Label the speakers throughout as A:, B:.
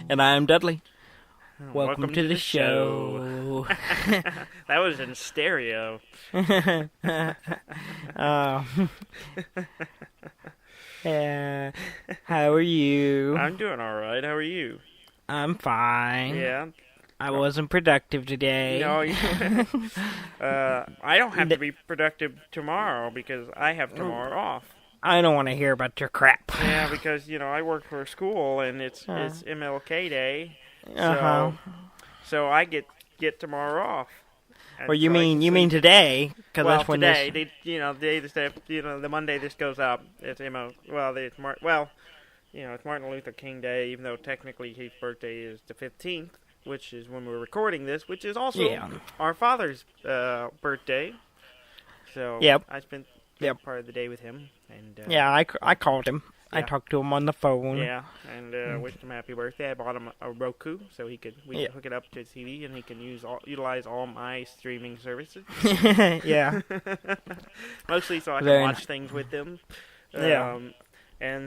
A: And I'm Dudley. Welcome to the show.
B: That was in stereo.
A: How are you?
B: I'm doing alright. How are you?
A: I'm fine.
B: Yeah.
A: I wasn't productive today.
B: No, I don't have to be productive tomorrow because I have tomorrow off.
A: I don't want to hear about your crap.
B: Yeah, because, I work for a school and it's MLK Day. So I get tomorrow off.
A: Or you mean today? Cause
B: well,
A: that's when
B: today,
A: this...
B: the Monday this goes up, it's it's Martin Luther King Day, even though technically his birthday is the 15th, which is when we're recording this, which is also our father's birthday. So I spent part of the day with him, and
A: I called him. I talked to him on the phone.
B: Yeah, and wished him happy birthday. I bought him a Roku so we could hook it up to his TV and he can utilize all my streaming services.
A: Yeah,
B: mostly so I can watch things with him. And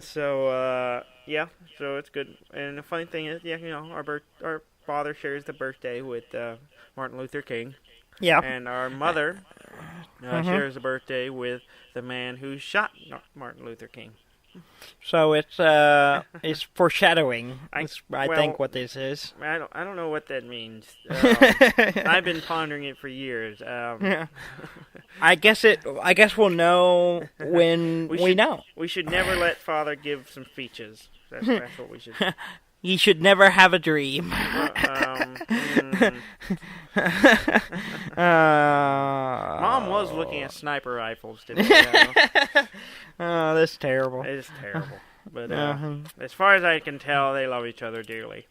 B: so so it's good. And the funny thing is, our father shares the birthday with Martin Luther King.
A: Yeah,
B: and our mother shares the birthday with the man who shot Martin Luther King.
A: So it's foreshadowing. I think what this is.
B: I don't know what that means. I've been pondering it for years.
A: I guess we'll know when we know.
B: We should never let Father give some speeches. That's what we should.
A: You should never have a dream.
B: Mom was looking at sniper rifles today.
A: Oh, that's terrible.
B: It is terrible. But as far as I can tell, they love each other dearly.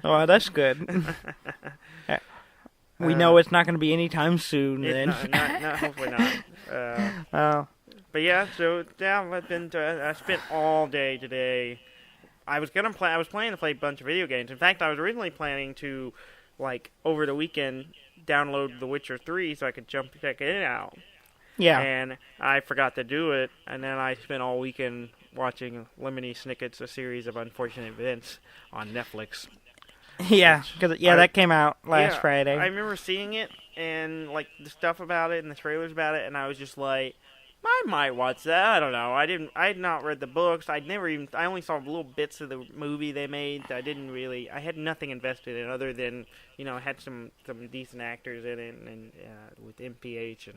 A: Oh, that's good. We know it's not going to be anytime soon, then.
B: No, hopefully not. But I spent all day today. I was planning to play a bunch of video games. In fact, I was originally planning to, over the weekend, download The Witcher 3 so I could check it out.
A: Yeah.
B: And I forgot to do it, and then I spent all weekend watching Lemony Snicket's A Series of Unfortunate Events on Netflix.
A: Yeah, that came out last Friday.
B: I remember seeing it, and, the stuff about it and the trailers about it, and I was just like, I might watch that. I don't know. I had not read the books. I only saw little bits of the movie they made. I had nothing invested in other than, it had some decent actors in it and with MPH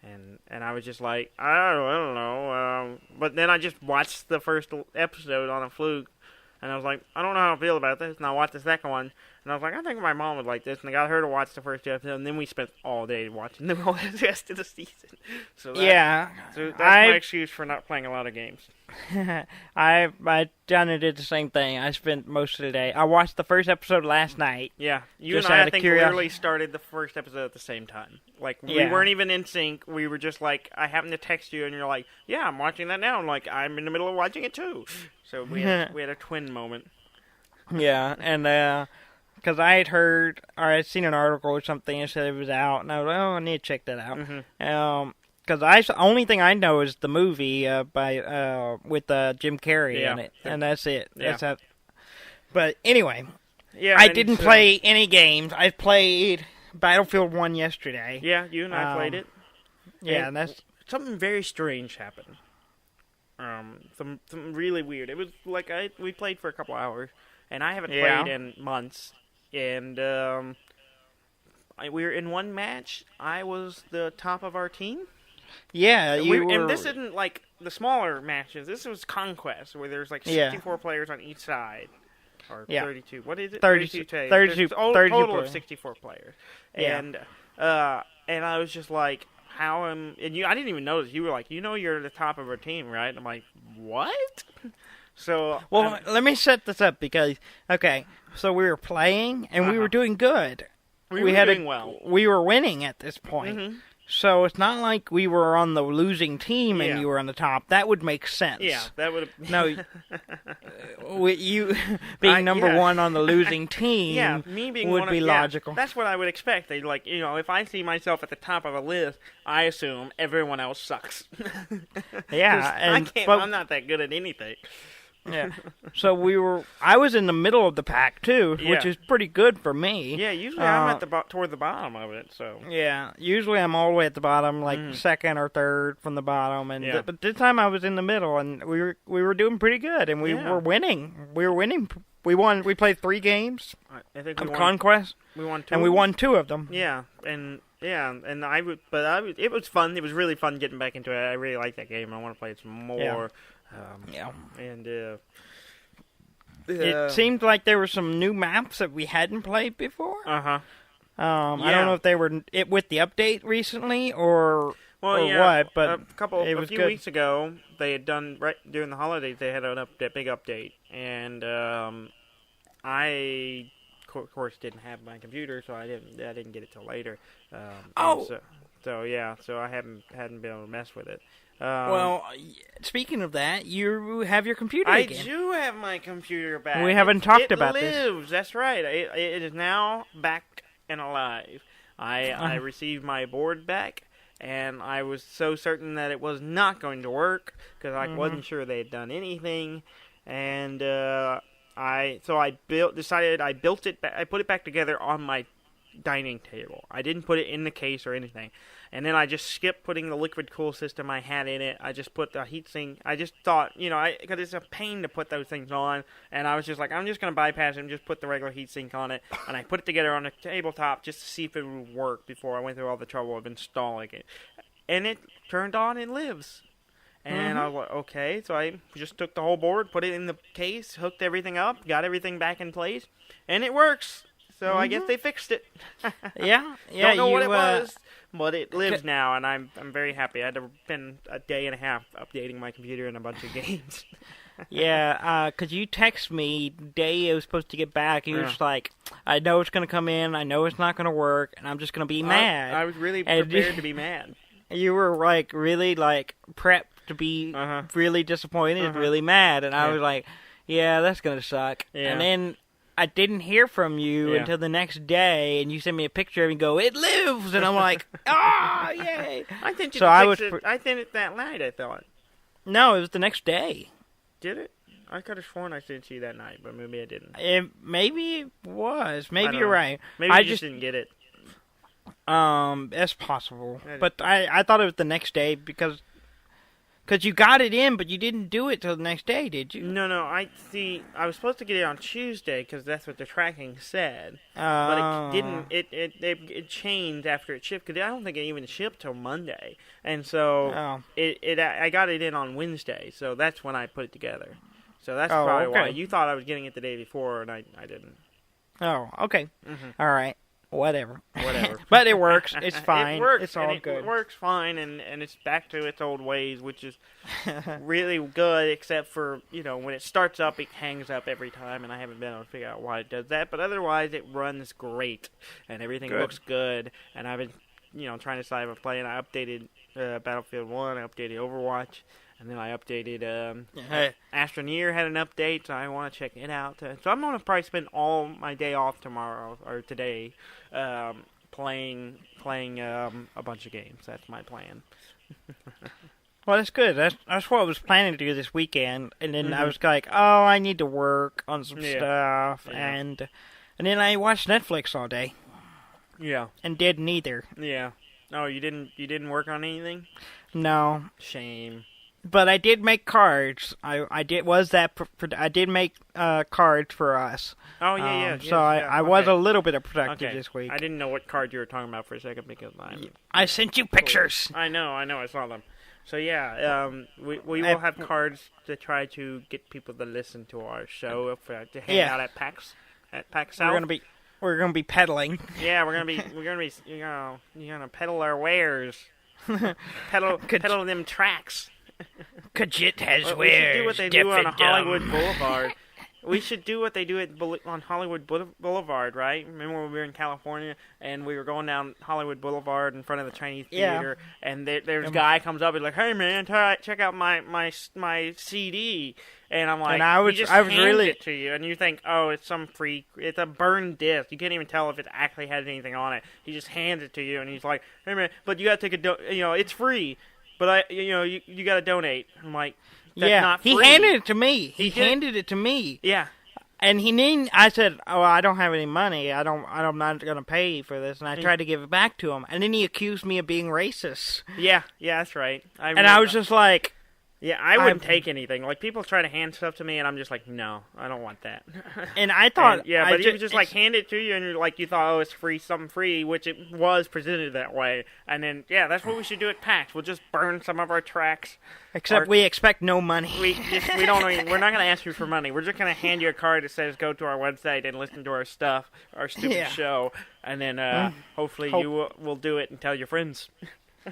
B: and I was just like, I don't know. But then I just watched the first episode on a fluke. And I was like, I don't know how I feel about this. And I watched the second one. And I was like, I think my mom would like this. And I got her to watch the first episode. And then we spent all day watching the rest of the season. So that's my excuse for not playing a lot of games.
A: I done and did the same thing. I spent most of the day. I watched the first episode last night.
B: Yeah. You and I think, literally started the first episode at the same time. We weren't even in sync. We were just I happened to text you, and you're like, yeah, I'm watching that now. And I'm in the middle of watching it, too. So we had a twin moment.
A: Yeah, and because I had heard, or I'd seen an article or something that said it was out, and I was like, I need to check that out.
B: Mm-hmm.
A: Because the only thing I know is the movie with Jim Carrey in it, and that's it.
B: Yeah.
A: That's it. But anyway,
B: I
A: didn't play any games. I played Battlefield 1 yesterday.
B: Yeah, you and I played it.
A: Yeah, and that's
B: something very strange happened. Some really weird. It was we played for a couple hours, and I haven't played in months. And we were in one match. I was the top of our team.
A: Yeah,
B: and this isn't like the smaller matches. This was Conquest, where there's 64 players on each side. Or 32. What is it?
A: 32. 32.
B: Total of 64 players.
A: Yeah.
B: And I was just like, I didn't even notice. You were like, you're the top of our team, right? I'm like, what? So
A: let me set this up because so we were playing and we were doing good.
B: We were doing well.
A: We were winning at this point.
B: Mm-hmm.
A: So it's not like we were on the losing team and you were on the top. That would make sense.
B: Yeah, that would have...
A: No, you being number one on the losing team
B: me being
A: would be logical.
B: That's what I would expect. They'd if I see myself at the top of a list, I assume everyone else sucks.
A: Yeah.
B: I'm not that good at anything.
A: Yeah. So I was in the middle of the pack too, which is pretty good for me.
B: Yeah, usually I'm at toward the bottom of it. So.
A: Yeah, usually I'm all the way at the bottom, like second or third from the bottom, and but this time I was in the middle, and we were doing pretty good, and we were winning. We were winning. We won. We played 3 games of Conquest.
B: We won 2,
A: and we won 2 of them.
B: Yeah, and it was fun. It was really fun getting back into it. I really like that game. I want to play it some more. And
A: it seemed like there were some new maps that we hadn't played before.
B: I
A: don't know if they were with the update recently or what, but
B: a few weeks ago they had done right during the holidays. They had a big update, and I of course didn't have my computer, so I didn't get it till later. So I hadn't been able to mess with it.
A: Well, speaking of that, you have your computer again.
B: I do have my computer back.
A: We haven't talked about this.
B: It lives. That's right. It is now back and alive. I received my board back, and I was so certain that it was not going to work because I wasn't sure they had done anything, and I put it back together on my dining table. I didn't put it in the case or anything. And then I just skipped putting the liquid cool system I had in it. I just put the heatsink. I just thought, because it's a pain to put those things on. And I was just like, I'm just going to bypass it and just put the regular heatsink on it. And I put it together on the tabletop just to see if it would work before I went through all the trouble of installing it. And it turned on and lives. And I was like, okay. So I just took the whole board, put it in the case, hooked everything up, got everything back in place. And it works. So I guess they fixed it.
A: Yeah.
B: Don't know what it was. But it lives now, and I'm very happy. I had to spend a day and a half updating my computer and a bunch of games.
A: Yeah, because you text me the day it was supposed to get back, and you were just like, I know it's going to come in, I know it's not going to work, and I'm just going to be mad.
B: I was really prepared to be mad.
A: You were, really, prepped to be really disappointed, really mad, and I was like, yeah, that's going to suck. Yeah. And then I didn't hear from you until the next day, and you sent me a picture and go, it lives! And I'm like, yay!
B: I think I sent it that night, I thought.
A: No, it was the next day.
B: Did it? I could have sworn I sent you that night, but maybe I didn't.
A: Maybe it was. Maybe you're right.
B: Maybe I just didn't get it.
A: That's possible. But I thought it was the next day because you got it in, but you didn't do it till the next day, did you?
B: No. I was supposed to get it on Tuesday because that's what the tracking said. But it didn't. It changed after it shipped because I don't think it even shipped till Monday. And so I got it in on Wednesday. So that's when I put it together. So that's probably why you thought I was getting it the day before, and I didn't.
A: Oh, okay. All right. Whatever. But it works. It's fine.
B: It works.
A: It's all good.
B: It works fine, and it's back to its old ways, which is really good, except for, when it starts up, it hangs up every time, and I haven't been able to figure out why it does that. But otherwise, it runs great, and everything looks good. And I've been, trying to decide if I'm playing. I updated Battlefield 1. I updated Overwatch. And then I updated, Astroneer had an update, so I want to check it out. So I'm going to probably spend all my day off tomorrow, or today, playing a bunch of games. That's my plan.
A: Well, that's good. That's what I was planning to do this weekend. And then I was like, I need to work on some stuff. Yeah. And then I watched Netflix all day.
B: Yeah.
A: And did neither.
B: Yeah. Oh, you didn't work on anything?
A: No.
B: Shame.
A: But I did make cards. I did make cards for us.
B: Oh yeah.
A: So I was a little bit productive this week.
B: I didn't know what card you were talking about for a second because
A: I sent you pictures.
B: I know. I saw them. So yeah, we will have cards to try to get people to listen to our show to hang out at PAX South.
A: We're gonna be peddling.
B: Yeah, we're gonna be you're gonna peddle our wares. peddle them tracks.
A: Kajit has wares.
B: We should do what they do on Hollywood Boulevard. We should do what they do on Hollywood Boulevard, right? Remember when we were in California and we were going down Hollywood Boulevard in front of the Chinese theater, and there's a guy comes up and like, "Hey man, check out my CD," and I'm like, he just hands it to you, and you think, "Oh, it's some freak. It's a burned disc. You can't even tell if it actually has anything on it." He just hands it to you, and he's like, "Hey man, but you gotta take it's free." But you got to donate. I'm like, that's not free.
A: He handed it to me. He handed it to me.
B: Yeah.
A: And I said, "Oh, I don't have any money. I'm not going to pay for this." And I tried to give it back to him. And then he accused me of being racist.
B: Yeah, that's right.
A: I was just like,
B: yeah, I wouldn't take anything. Like, people try to hand stuff to me, and I'm just like, no, I don't want that.
A: And I thought...
B: but he was just like, hand it to you, and you're like, you thought, oh, it's free, something free, which it was presented that way. And then, yeah, that's what we should do at PAX. We'll just burn some of our tracks.
A: Except we expect no money.
B: We're not going to ask you for money. We're just going to hand you a card that says, go to our website and listen to our stuff, our stupid show. And then, hopefully you will do it and tell your friends.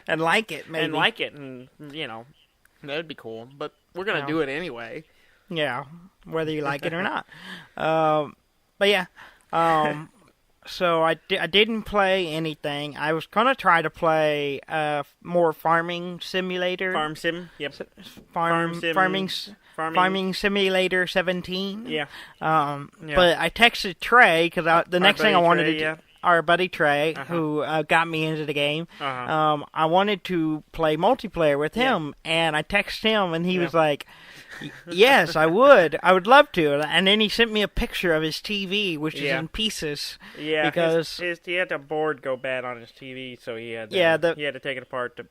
A: And like it, maybe.
B: And, you know... That'd be cool, but we're going to do it anyway.
A: Yeah, whether you like it or not. But yeah, so I didn't play anything. I was going to try to play more Farming Simulator.
B: Farm Sim, yep.
A: Farming Simulator 17.
B: Yeah.
A: But I texted Trey, because the next thing I wanted to do... Our buddy Trey, who got me into the game, I wanted to play multiplayer with him, and I texted him, and he was like, yes, I would love to. And then he sent me a picture of his TV, which is in pieces.
B: Yeah,
A: because
B: he had the board go bad on his TV, so he had to take it apart to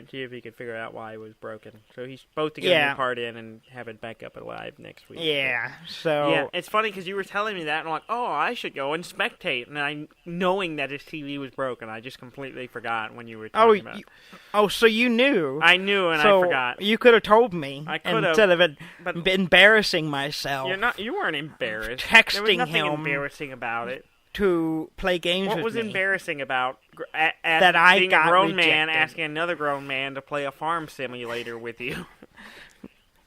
B: see if he could figure out why it was broken. So he's supposed to get a new part in and have it back up alive next week.
A: Yeah, so...
B: Yeah, it's funny because you were telling me that, and I'm like, oh, I should go and spectate. And knowing that his TV was broken, I just completely forgot when you were talking about it.
A: So you knew.
B: I knew, and I forgot.
A: You could have told me.
B: I could have.
A: Instead of embarrassing myself.
B: You weren't embarrassed.
A: Texting
B: there was nothing
A: him.
B: Embarrassing about it.
A: To play games with me.
B: What was embarrassing about
A: that I
B: being
A: got
B: a grown
A: rejected.
B: man asking another grown man to play a farm simulator with you?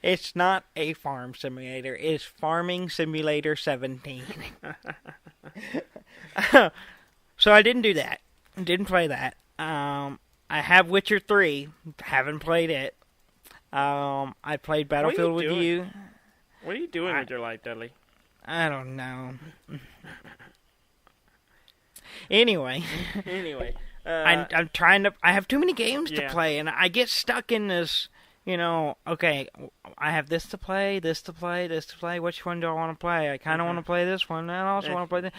A: It's not a farm simulator. It's Farming Simulator 17. So I didn't do that. Didn't play that. I have Witcher 3. Haven't played it. I played Battlefield with you.
B: What are you doing with your life, Dudley?
A: I don't know. Anyway, I'm trying to. I have too many games to play, and I get stuck in this. Okay, I have this to play, this to play, this to play. Which one do I want to play? I kind of want to play this one, and I also want to play this.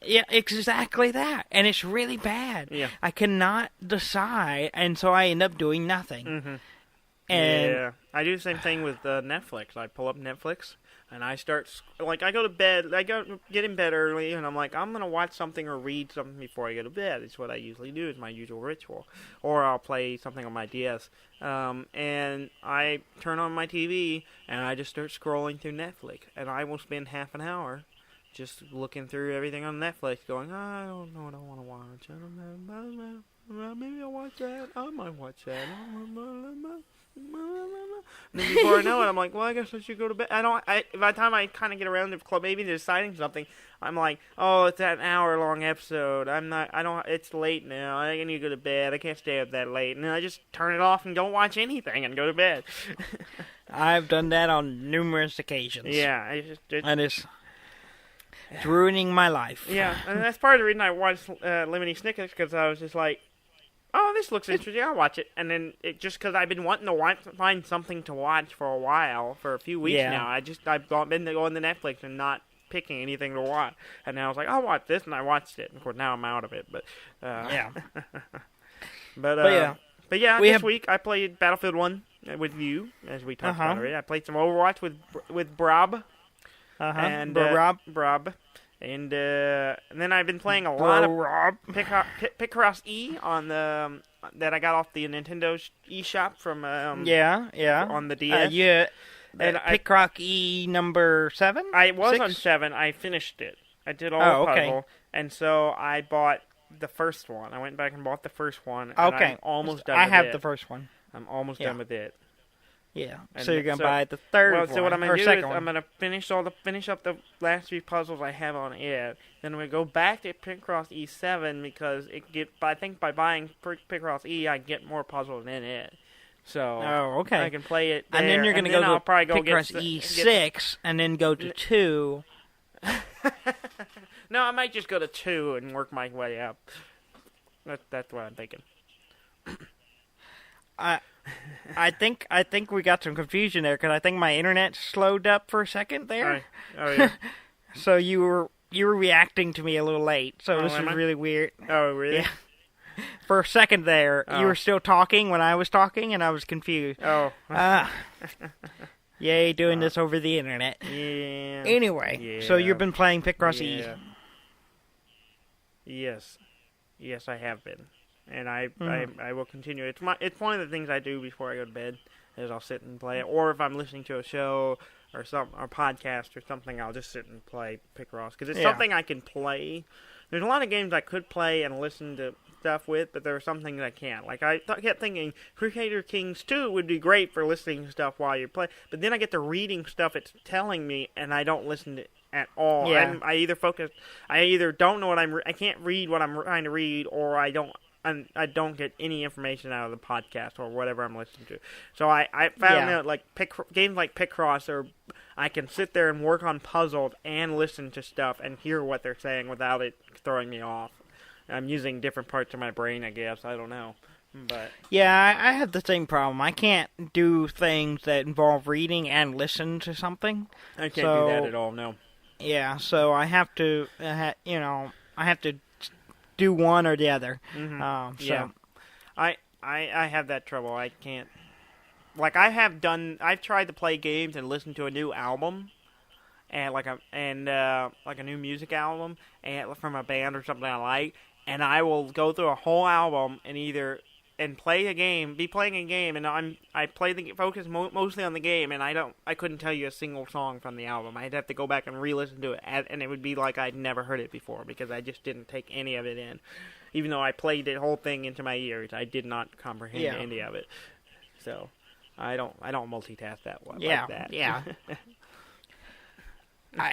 A: It's exactly that, and it's really bad.
B: Yeah,
A: I cannot decide, and so I end up doing nothing.
B: Mm-hmm.
A: And
B: I do the same thing with Netflix. I pull up Netflix. And I start, I go to bed, get in bed early, and I'm like, I'm going to watch something or read something before I go to bed. It's what I usually do. It's my usual ritual. Or I'll play something on my DS. And I turn on my TV, and I just start scrolling through Netflix. And I will spend half an hour just looking through everything on Netflix, going, I don't know what I want to watch. I don't know. Maybe I'll watch that. I might watch that. And then before I know it, I'm like, well, I guess I should go to bed. By the time I kind of get around to maybe deciding something, I'm like, oh, it's that hour-long episode. It's late now. I need to go to bed. I can't stay up that late. And then I just turn it off and don't watch anything and go to bed.
A: I've done that on numerous occasions.
B: Yeah.
A: And it's ruining my life.
B: Yeah, and that's part of the reason I watched Lemony Snicket, because I was just like, oh, this looks interesting, I'll watch it. And then just because I've been wanting to find something to watch for a while, for a few weeks now, I've been going to Netflix and not picking anything to watch. And now I was like, I'll watch this, and I watched it. And of course, now I'm out of it. But But yeah, this week I played Battlefield 1 with you, as we talked about already. I played some Overwatch with Brob. And Brob. And then I've been playing a lot of Picross E on that I got off the Nintendo eShop from on the DS.
A: And Picross E number 7?
B: I was
A: 6?
B: on 7. I finished it. I did all the puzzle, and so I bought the first one. I went back and bought the first one. And I'm almost done.
A: I have the first one.
B: I'm almost done with it.
A: Yeah, so you're gonna buy the third one.
B: So what I'm gonna do is
A: one.
B: I'm gonna finish up the last few puzzles I have on it. Then I'm gonna go back to Picross E7 because I think by buying Picross E I get more puzzles in it. So I can play it there.
A: And then you're gonna go to Picross E6 and then go to 2.
B: No, I might just go to 2 and work my way up. That's what I'm thinking.
A: I think we got some confusion there because I think my internet slowed up for a second there.
B: Oh yeah.
A: So you were reacting to me a little late. So this is really weird.
B: Oh really?
A: Yeah. For a second there, you were still talking when I was talking, and I was confused.
B: Oh.
A: Yay, doing this over the internet.
B: Yeah.
A: Anyway, so you've been playing Picross E.
B: Yes, I have been, and I will continue. It's one of the things I do before I go to bed. Is I'll sit and play it, or if I'm listening to a show or podcast or something, I'll just sit and play Picross because it's something I can play. There's a lot of games I could play and listen to stuff with, but there are some things I can't. Like I kept thinking Crusader Kings 2 would be great for listening to stuff while you're playing, but then I get to reading stuff it's telling me, and I don't listen to it at all.
A: Yeah.
B: I either don't know what I can't read what I'm trying to read, or I don't get any information out of the podcast or whatever I'm listening to. So I found out like games like Picross, or I can sit there and work on puzzles and listen to stuff and hear what they're saying without it throwing me off. I'm using different parts of my brain, I guess. I don't know. But
A: yeah, I have the same problem. I can't do things that involve reading and listen to something.
B: I can't do that at all, no.
A: Yeah, so I have to, I have to do one or the other.
B: Mm-hmm.
A: Yeah.
B: I have that trouble. I can't. Like I've tried to play games and listen to a new album, and like a new music album, and from a band or something I like, and I will go through a whole album and play a game, be playing a game, and I focus mostly on the game, and I couldn't tell you a single song from the album. I'd have to go back and re-listen to it, and it would be like I'd never heard it before because I just didn't take any of it in. Even though I played the whole thing into my ears, I did not comprehend any of it. So I don't multitask that one like that.
A: Yeah.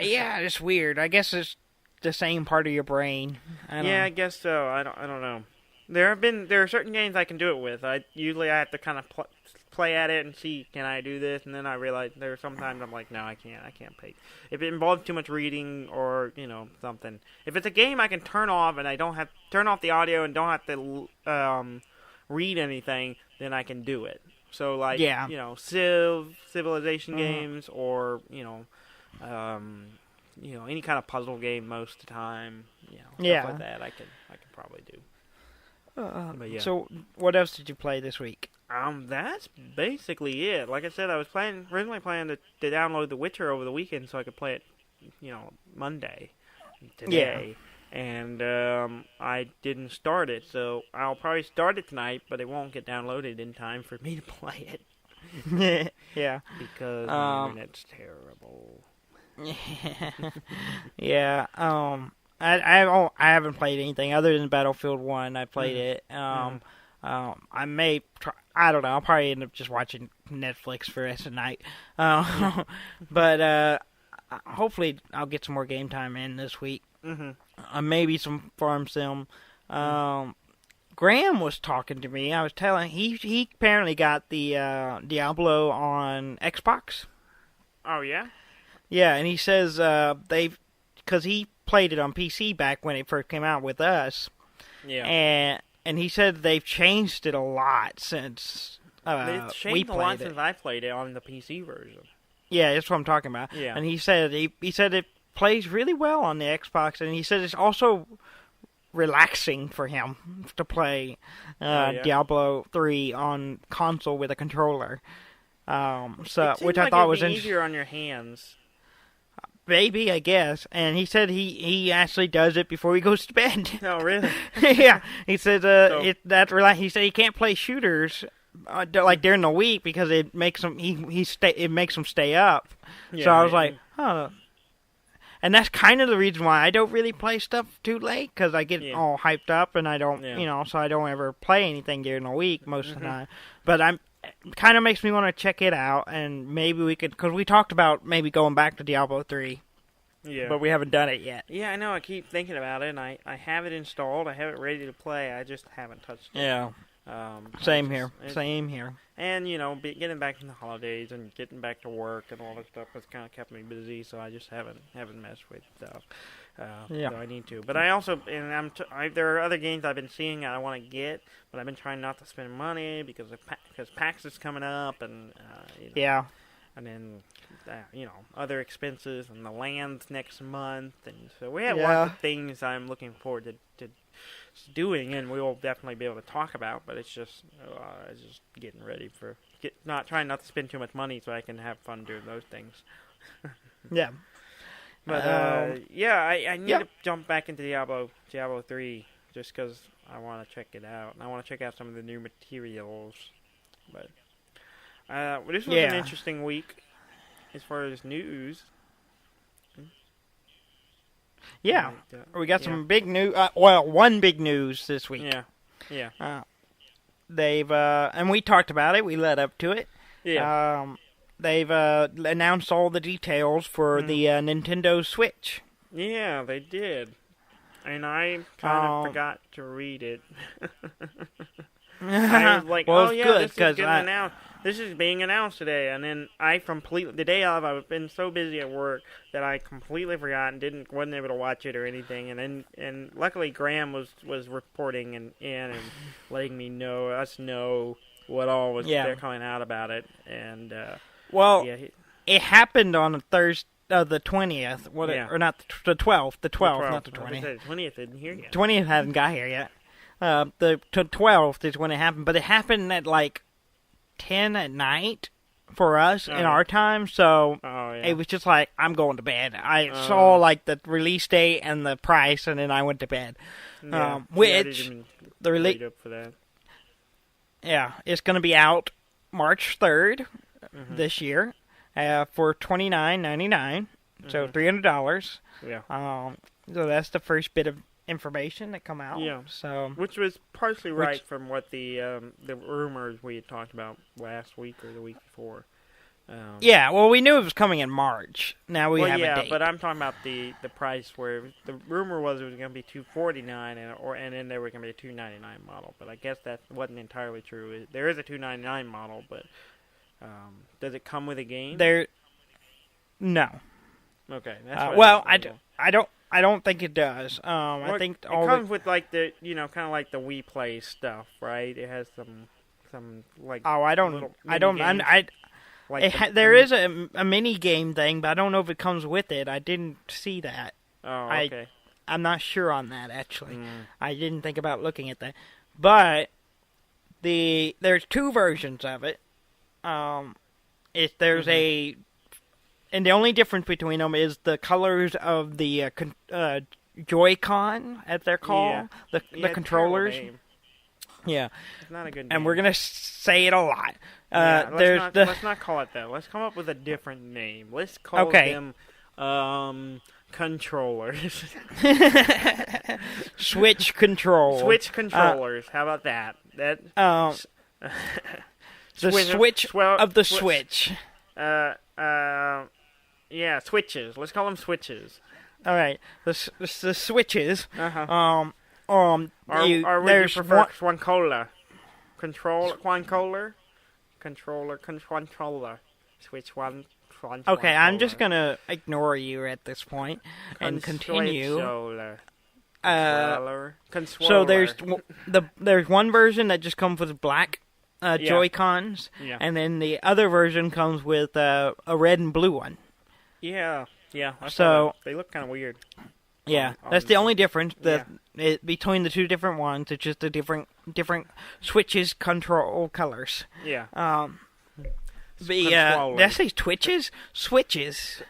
A: Yeah, it's weird. I guess it's the same part of your brain.
B: I guess so. I don't know. There are certain games I can do it with. I have to kind of play at it and see, can I do this? And then I realize there are sometimes I'm like, no, I can't play. If it involves too much reading or something. If it's a game I can turn off and I don't have turn off the audio and don't have to read anything, then I can do it. So like civilization games or any kind of puzzle game most of the time. Stuff like that I can probably do.
A: So, what else did you play this week?
B: That's basically it. Like I said, I was originally planning to download The Witcher over the weekend so I could play it, Monday, today. Yeah. And I didn't start it, so I'll probably start it tonight, but it won't get downloaded in time for me to play
A: it. Yeah.
B: Because the internet's terrible.
A: Yeah. I haven't played anything other than Battlefield 1. I played it. I may try, I don't know. I'll probably end up just watching Netflix for the rest of the night. But hopefully I'll get some more game time in this week. Maybe some farm sim. Graham was talking to me. I was telling he apparently got the Diablo on Xbox.
B: Oh yeah.
A: Yeah, and he says because he played it on PC back when it first came out with us.
B: Yeah.
A: And he said they've changed it a lot since
B: it's changed a lot since I played it on the PC version.
A: Yeah, that's what I'm talking about.
B: Yeah.
A: And he said it plays really well on the Xbox, and he said it's also relaxing for him to play Diablo 3 on console with a controller. Which I thought was
B: easier on your hands.
A: Maybe, I guess. And he said he actually does it before he goes to bed.
B: Oh, really?
A: Yeah. He said he said he can't play shooters like during the week because it makes him it makes him stay up. Yeah, so I was like, huh. And that's kind of the reason why I don't really play stuff too late, because I get all hyped up and I don't, so I don't ever play anything during the week most of the time. But kind of makes me want to check it out, and maybe we could, because we talked about maybe going back to Diablo 3.
B: Yeah.
A: But we haven't done it yet.
B: Yeah, I know. I keep thinking about it, and I have it installed. I have it ready to play. I just haven't touched it.
A: Yeah. Same here.
B: And, getting back from the holidays and getting back to work and all that stuff has kind of kept me busy, so I just haven't messed with stuff. So I need to. But I also, there are other games I've been seeing I want to get, but I've been trying not to spend money because PAX is coming up, and and then other expenses and the lands next month, and so we have lots of things I'm looking forward to doing, and we will definitely be able to talk about. But it's just getting ready trying not to spend too much money so I can have fun doing those things.
A: Yeah.
B: But I need to jump back into Diablo 3 just because I want to check it out, and I want to check out some of the new materials. But this was an interesting week as far as news.
A: Yeah, we got some big news. One big news this week.
B: Yeah.
A: They've and we talked about it. We led up to it.
B: Yeah.
A: They've announced all the details for the Nintendo Switch.
B: Yeah, they did. And I kind of forgot to read it. I was like, this is being announced today. And then the day of, I've been so busy at work that I completely forgot and wasn't able to watch it or anything. And luckily Graham was reporting in and letting us know what all was there coming out about it. And
A: it happened on Thursday, the 20th, or not the 12th, the 12th, not the 20th.
B: The 20th isn't here yet.
A: 20th hasn't got here yet. The 12th is when it happened, but it happened at like 10 at night for us in our time, so it was just like, I'm going to bed. I saw like the release date and the price, and then I went to bed. Which the release for that. Yeah, it's going to be out March 3rd this year for $29.99, so $300.
B: Yeah.
A: So that's the first bit of information that come out.
B: Yeah.
A: So
B: which was partially right from what the rumors we had talked about last week or the week before.
A: Well, we knew it was coming in March. Now we have a date.
B: But I'm talking about the price where the rumor was it was going to be $249 and then there was going to be a $299 model. But I guess that wasn't entirely true. There is a $299 model, but does it come with a game?
A: No.
B: Okay.
A: I don't think it does. I think
B: it comes with like the kind of like the Wii Play stuff, right? It has some like.
A: Oh, there is a mini game thing, but I don't know if it comes with it. I didn't see that.
B: Oh, okay.
A: I'm not sure on that actually. I didn't think about looking at that, but there's two versions of it. And the only difference between them is the colors of the Joy-Con, as they're called, the controllers. Yeah,
B: it's not a good name.
A: And we're gonna say it a lot.
B: Let's not call it that. Let's come up with a different name. Let's call them controllers.
A: Switch control.
B: Switch controllers. How about that?
A: The switch of the Switch.
B: Yeah, switches. Let's call them switches.
A: All right, the switches.
B: Or would you prefer Quancola? Controller. Switch one.
A: Okay, I'm just gonna ignore you at this point and continue.
B: Conswoller.
A: So there's one version that just comes with black Joy-Cons, and then the other version comes with a red and blue one.
B: Yeah.
A: So
B: they look kind of weird.
A: Yeah, that's the only difference between the two different ones. It's just the different switches control colors.
B: Yeah.
A: Did I say twitches? Switches.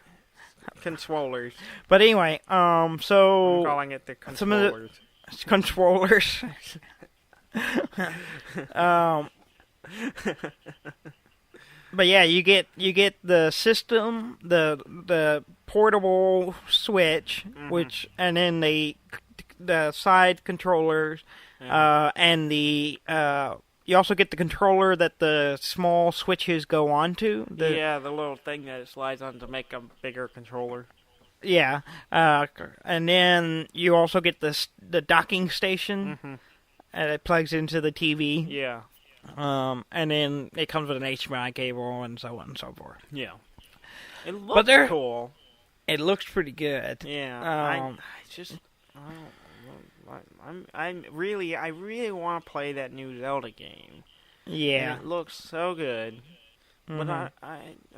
B: Conswollers.
A: But anyway, so
B: I'm calling it the conswollers.
A: Conswollers. But yeah, you get the system, the portable Switch, and then the side controllers, and you also get the controller that the small switches go onto.
B: The little thing that it slides on to make a bigger controller.
A: Yeah, and then you also get the docking station. and it plugs into the TV.
B: Yeah.
A: And then it comes with an HDMI cable and so on and so forth.
B: Yeah. It looks cool.
A: It looks pretty good.
B: Yeah. I really want to play that new Zelda game.
A: Yeah.
B: And it looks so good. But I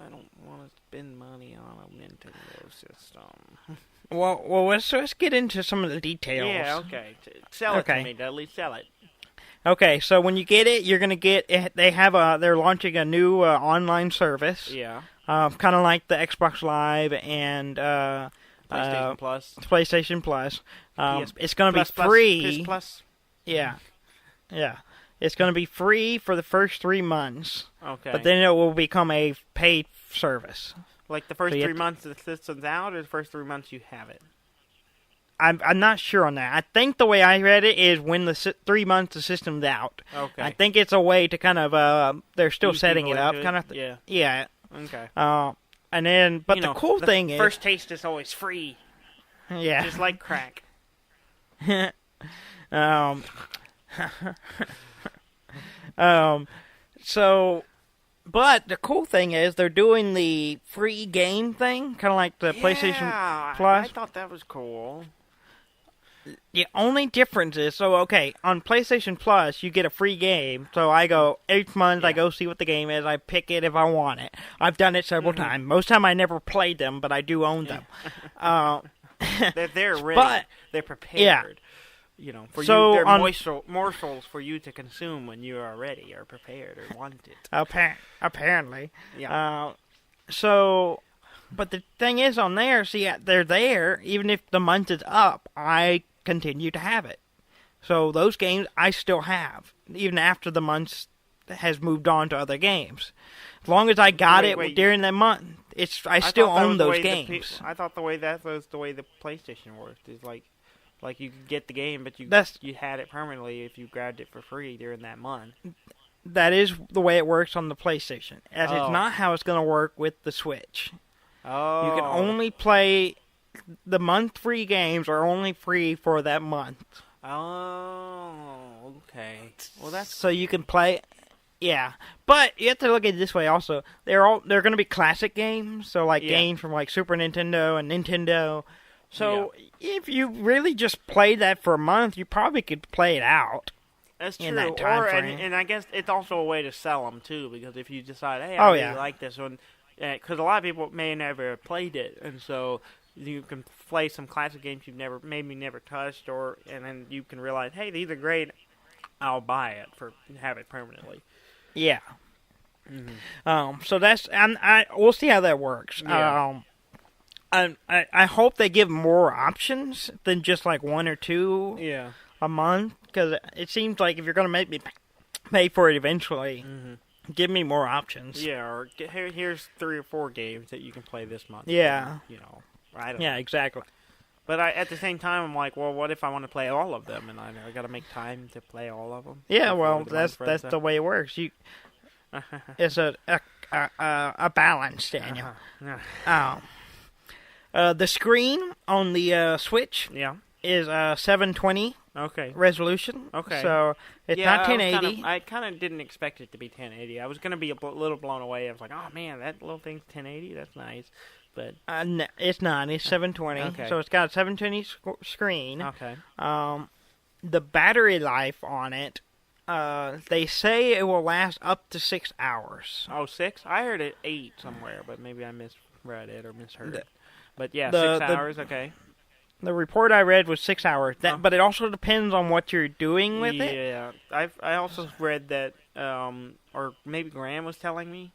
B: don't want to spend money on a Nintendo system.
A: Well, let's get into some of the details.
B: Yeah, okay. Sell it to me, Dudley. Sell it.
A: Okay, so when you get it, you're gonna get. They're launching a new online service.
B: Yeah.
A: Kind of like the Xbox Live and
B: PlayStation Plus.
A: PlayStation Plus. It's gonna be free.
B: Plus.
A: Yeah. It's gonna be free for the first 3 months.
B: Okay.
A: But then it will become a paid service.
B: Like the first 3 months the system's out, or the first 3 months you have it?
A: I'm not sure on that. I think the way I read it is when the 3 months the system's out.
B: Okay.
A: I think it's a way to kind of they're still setting it up, kind of.
B: Yeah.
A: Yeah.
B: Okay.
A: And then, but the cool thing is,
B: first taste is always free.
A: Yeah.
B: Just like crack.
A: So, but the cool thing is they're doing the free game thing, kind of like the PlayStation Plus.
B: I thought that was cool.
A: The only difference is, okay, on PlayStation Plus, you get a free game. So I go, each month I go see what the game is. I pick it if I want it. I've done it several times. Most of the time I never played them, but I do own them.
B: They're ready. They're prepared. Yeah. You know, for you, they're morsels for you to consume when you are ready or prepared or want it.
A: Apparently.
B: Yeah.
A: But the thing is on there, see, they're there. Even if the month is up, I continue to have it. So those games I still have, even after the month has moved on to other games. As long as I got it during that month, I still own those games.
B: I thought the way that was the way the PlayStation worked. Is like you could get the game, but you had it permanently if you grabbed it for free during that month.
A: That is the way it works on the PlayStation. It's not how it's going to work with the Switch.
B: Oh.
A: You can only play the month-free games are only free for that month.
B: Oh, okay. Well, that's
A: so you can play. Yeah, but you have to look at it this way also. They're going to be classic games, so like games from like Super Nintendo and Nintendo. So if you really just play that for a month, you probably could play it out.
B: That's true.
A: In that time frame.
B: And I guess it's also a way to sell them too, because if you decide, hey, I really like this one, because a lot of people may never have played it, and so you can play some classic games you've maybe never touched, and then you can realize, hey, these are great. I'll buy it have it permanently.
A: Yeah. Mm-hmm. So that's we'll see how that works.
B: Yeah.
A: I hope they give more options than just like one or two a month, because it seems like if you're going to make me pay for it eventually, give me more options.
B: Yeah, or here's 3 or 4 games that you can play this month.
A: Yeah.
B: And, I don't know.
A: Yeah, exactly.
B: But at the same time, I'm like, well, what if I want to play all of them, and I got to make time to play all of them?
A: Yeah, well, that's the way it works. It's a balance, Daniel. The screen on the Switch is 720 resolution.
B: Okay.
A: So it's not 1080.
B: I kind of didn't expect it to be 1080. I was going to be a little blown away. I was like, oh, man, that little thing's 1080? That's nice. But
A: no, it's not. It's 720.
B: Okay.
A: So it's got a 720 screen.
B: Okay.
A: The battery life on it, they say it will last up to 6 hours.
B: Oh, 6? I heard it 8 somewhere, but maybe I misread it or misheard it. But yeah, 6 hours, okay.
A: The report I read was 6 hours, but it also depends on what you're doing with it.
B: Yeah, I also read that, or maybe Graham was telling me.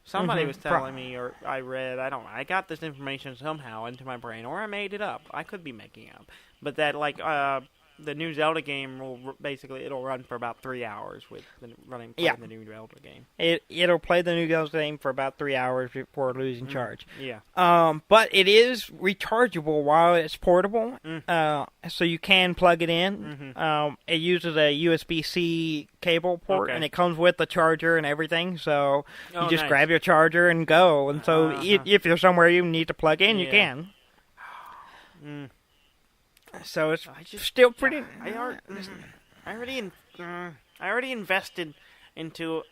B: Somebody was telling me, or I read, I got this information somehow into my brain, or I made it up. I could be making it up. But that, like, the new Zelda game it'll run for about 3 hours with playing the new Zelda game.
A: It'll play the new Zelda game for about 3 hours before losing charge.
B: Yeah.
A: But it is rechargeable while it's portable, so you can plug it in. It uses a USB-C cable port, and it comes with the charger and everything. So you just grab your charger and go. And so if you're somewhere you need to plug in, you can. So it's still pretty.
B: I already invested into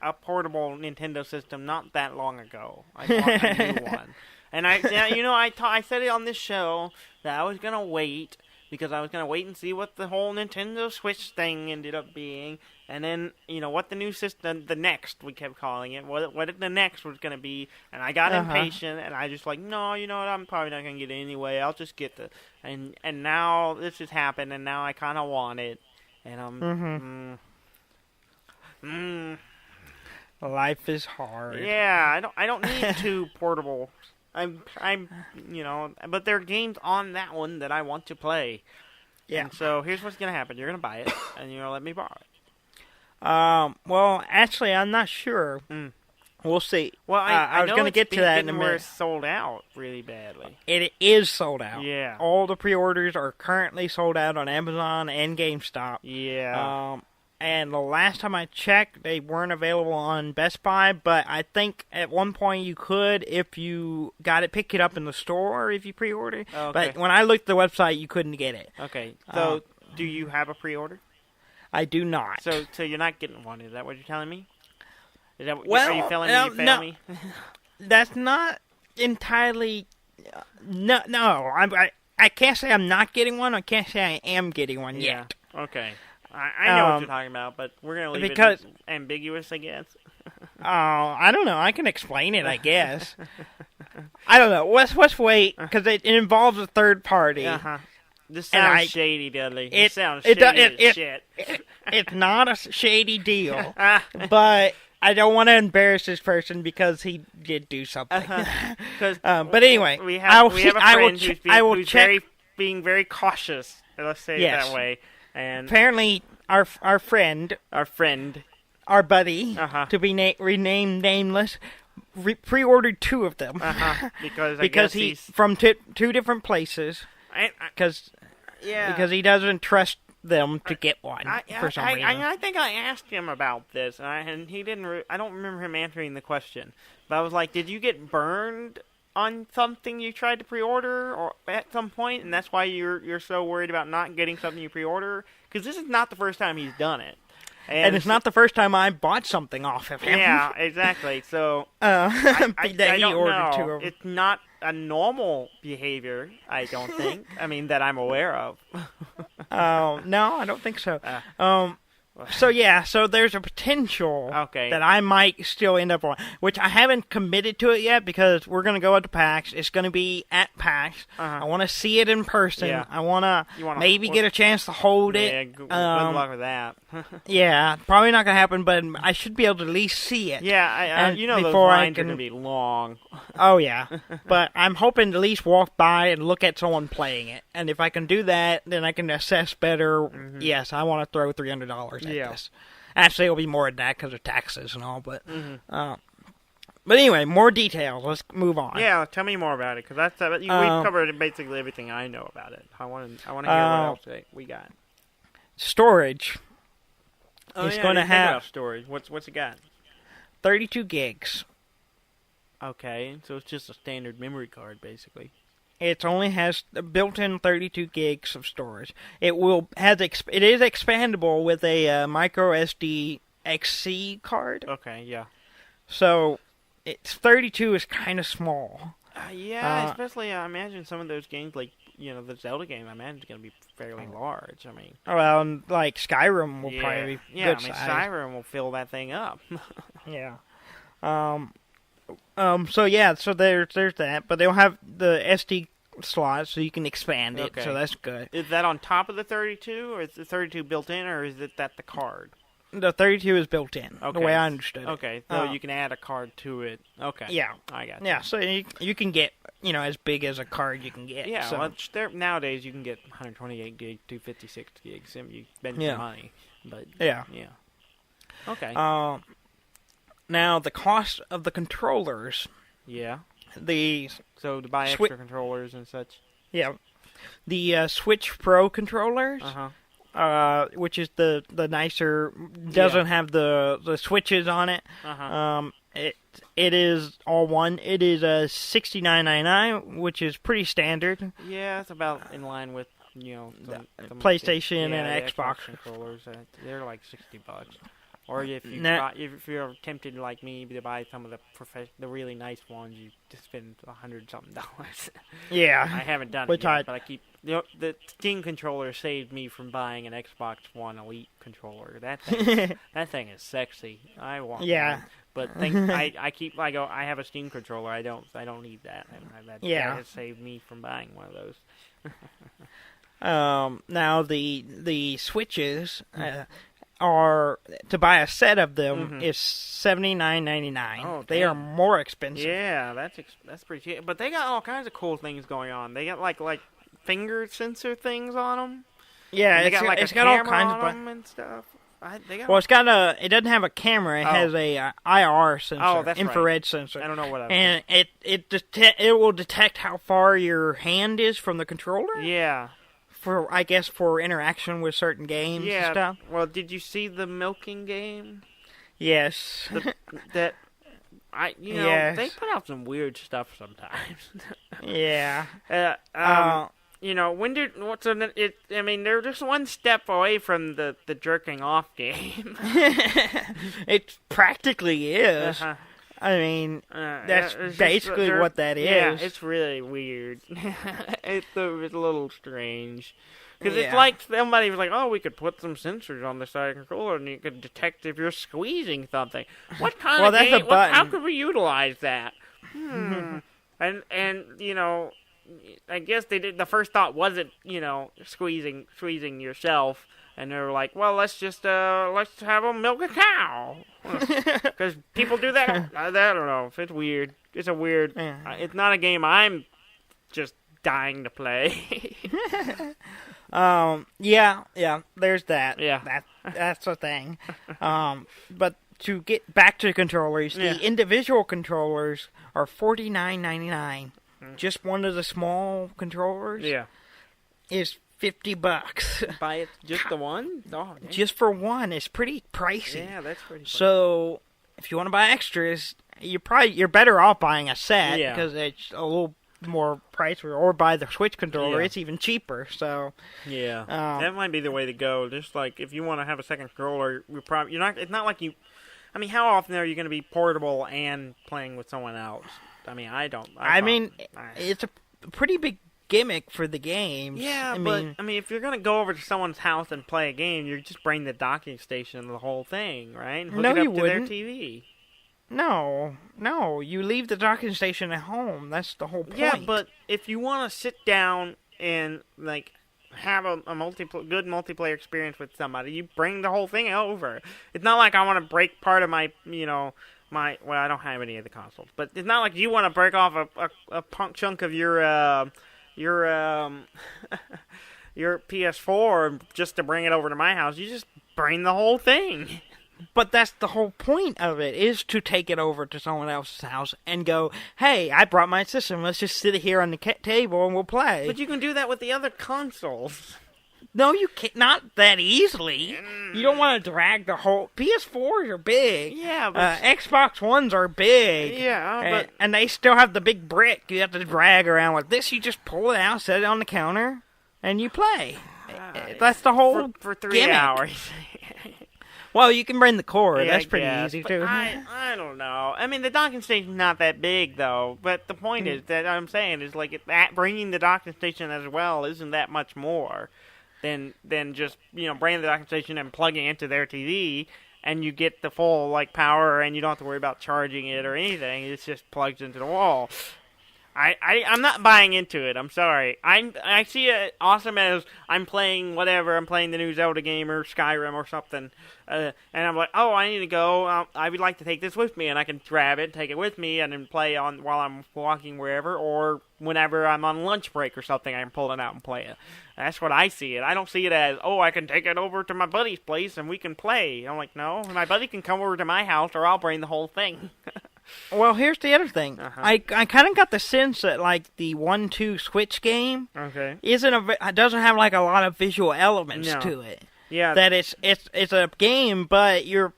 B: a portable Nintendo system not that long ago. I bought a new one. And I said it on this show that I was going to wait because I was going to wait and see what the whole Nintendo Switch thing ended up being. And then, what the new system, the next, we kept calling it, what the next was going to be. And I got impatient, and I just no, you know what, I'm probably not going to get it anyway. I'll just get and now this has happened, and now I kind of want it. And
A: Life is hard.
B: Yeah, I don't need two portable. But there are games on that one that I want to play.
A: Yeah.
B: And so here's what's going to happen. You're going to buy it, and you're going to let me borrow it.
A: Well, actually, I'm not sure. We'll see.
B: Well, I was
A: going to get to that in a minute.
B: It's sold out really badly.
A: It is sold out.
B: Yeah.
A: All the pre-orders are currently sold out on Amazon and GameStop.
B: Yeah.
A: And the last time I checked, they weren't available on Best Buy, but I think at one point you could if you pick it up in the store if you pre-order.
B: Okay.
A: But when I looked at the website, you couldn't get it.
B: Okay. So, do you have a pre-order?
A: I do not.
B: So you're not getting one, is that what you're telling me? Is that
A: are
B: you telling me?
A: That's not entirely... No. I can't say I'm not getting one. I can't say I am getting one yet.
B: Okay. I know what you're talking about, but we're going to leave it ambiguous, I guess.
A: I don't know. I can explain it, I guess. I don't know. Let's wait, because it involves a third party.
B: This sounds shady, Dudley. This sounds shady as shit.
A: It's not a shady deal, but I don't want to embarrass this person because he did do something. But anyway,
B: we have a friend who's being very cautious. Let's say it that way. And
A: apparently, our friend, our buddy, to be renamed nameless, pre-ordered 2 of them
B: because
A: he's from 2 different places. Because he doesn't trust them to get one for some reason.
B: I think I asked him about this, and he didn't. I don't remember him answering the question. But I was like, "Did you get burned on something you tried to pre-order or at some point, and that's why you're so worried about not getting something you pre-order? Because this is not the first time he's done it,
A: and it's not the first time I bought something off of him.
B: Yeah, exactly. So I don't know.
A: 2 of them.
B: It's not a normal behavior, I don't think. I mean, that I'm aware of.
A: No, I don't think so. So there's a potential that I might still end up on, which I haven't committed to it yet because we're going to go to PAX. It's going to be at PAX. I want to see it in person. Yeah. I want to maybe get a chance to hold it.
B: Good luck with that.
A: Yeah, probably not going to happen, but I should be able to at least see it.
B: Yeah, those lines are going to be long.
A: Oh, yeah. But I'm hoping to at least walk by and look at someone playing it. And if I can do that, then I can assess better. Yes, I want to throw $300 at this. Actually, it'll be more than that because of taxes and all. But but anyway, more details. Let's move on.
B: Yeah, tell me more about it because we've covered basically everything I know about it. I want to hear what else we got.
A: Storage.
B: It's going to have storage. What's it got?
A: 32 gigs.
B: Okay, so it's just a standard memory card, basically.
A: It only has a built-in 32 gigs of storage. It is expandable with a micro SD XC card.
B: Okay, yeah.
A: So, 32 is kind of small.
B: Especially I imagine some of those games, like the Zelda game, I imagine it's going to be fairly large. I mean,
A: well, like Skyrim will probably be good size.
B: Skyrim will fill that thing up.
A: Yeah. So there's that, but they'll have the SD slot so you can expand it, so that's good.
B: Is that on top of the 32, or is the 32 built in, or is it that the card?
A: The 32 is built in, the way I understood it.
B: Okay, so you can add a card to it. Okay.
A: Yeah.
B: I got you.
A: Yeah, so you can get, as big as a card you can get.
B: Yeah,
A: so.
B: Nowadays you can get 128 gig, 256 gigs, and you spend your money. But
A: yeah.
B: Okay.
A: Now, the cost of the controllers.
B: Yeah.
A: So
B: to buy extra controllers and such.
A: Yeah. The Switch Pro controllers, which is the nicer, doesn't have the switches on it. It is all one. It is $69.99, which is pretty standard.
B: Yeah, it's about in line with the
A: PlayStation and Xbox
B: controllers. They're like $60. Or if you're tempted like me to buy some of the really nice ones, you just spend $100-something.
A: Yeah,
B: I haven't done it yet, but I keep the Steam controller saved me from buying an Xbox One Elite controller. That thing is sexy. I want one. But I have a Steam controller. I don't need that. That has saved me from buying one of those.
A: Now the Switches are, to buy a set of them is $79.99.
B: Oh,
A: they are more expensive.
B: Yeah, that's pretty cheap. But they got all kinds of cool things going on. They got like finger sensor things on them.
A: Yeah,
B: it's got all kinds of them and stuff.
A: It doesn't have a camera. It has a IR sensor, infrared sensor.
B: I don't know what that
A: is. And it will detect how far your hand is from the controller.
B: Yeah.
A: For interaction with certain games and stuff.
B: Well, did you see the milking game?
A: Yes.
B: They put out some weird stuff sometimes.
A: Yeah.
B: They're just one step away from the jerking off game.
A: It practically is. I mean, that's basically what that is.
B: Yeah, it's really weird. It's a little strange. Because it's like somebody was like, we could put some sensors on the side of the controller and you could detect if you're squeezing something. What kind of game? How could we utilize that? And I guess they did. The first thought wasn't, squeezing yourself. And they were like, well, let's have them milk a cow. Because people do that. I don't know. It's weird. It's a weird. It's not a game I'm just dying to play.
A: Yeah. There's that.
B: Yeah.
A: That's a thing. But to get back to controllers, the individual controllers are $49.99. Just one of the small controllers.
B: Yeah.
A: Is $50.
B: Buy it just the one? Oh,
A: just for one. It's pretty pricey.
B: Yeah, that's pretty pricey.
A: So if you want to buy extras, you're better off buying a set because it's a little more pricey, or buy the Switch controller. It's even cheaper. So
B: that might be the way to go. Just like if you want to have a second controller, it's not like you. I mean, how often are you going to be portable and playing with someone else? I mean,
A: it's a pretty big gimmick for the game.
B: Yeah, but if you're gonna go over to someone's house and play a game, you just bring the docking station and the whole thing, right? And hook it up to their TV.
A: No, you leave the docking station at home. That's the whole point.
B: Yeah, but if you want to sit down and have a good multiplayer experience with somebody, you bring the whole thing over. It's not like I want to break part of my I don't have any of the consoles, but it's not like you want to break off a chunk of your PS4 just to bring it over to my house. You just bring the whole thing.
A: But that's the whole point of it, is to take it over to someone else's house and go, hey, I brought my system. Let's just sit here on the table and we'll play.
B: But you can do that with the other consoles.
A: No, you can't. Not that easily. You don't want to drag the whole... PS4s are big.
B: Yeah, but...
A: Xbox Ones are big.
B: Yeah,
A: and they still have the big brick you have to drag around with. This, you just pull it out, set it on the counter, and you play. That's the whole
B: For 3
A: gimmick.
B: Hours.
A: Well, you can bring the cord. That's pretty easy, too.
B: I don't know. I mean, the docking station's not that big, though. But the point is that I'm saying is, bringing the docking station as well isn't that much more than just, bringing the docking station and plugging it into their TV, and you get the full, power, and you don't have to worry about charging it or anything. It's just plugged into the wall. I'm not buying into it. I'm sorry. I see it awesome as I'm playing whatever. I'm playing the new Zelda game or Skyrim or something, and I'm like, I need to go. I would like to take this with me, and I can grab it, take it with me, and then play on while I'm walking wherever, or whenever I'm on lunch break or something, I can pull it out and play it. That's what I see it. I don't see it as, I can take it over to my buddy's place and we can play. I'm like, no, my buddy can come over to my house, or I'll bring the whole thing.
A: Well, here's the other thing. I kind of got the sense that the 1-2 Switch game doesn't have a lot of visual elements to it.
B: Yeah,
A: that it's a game, but you're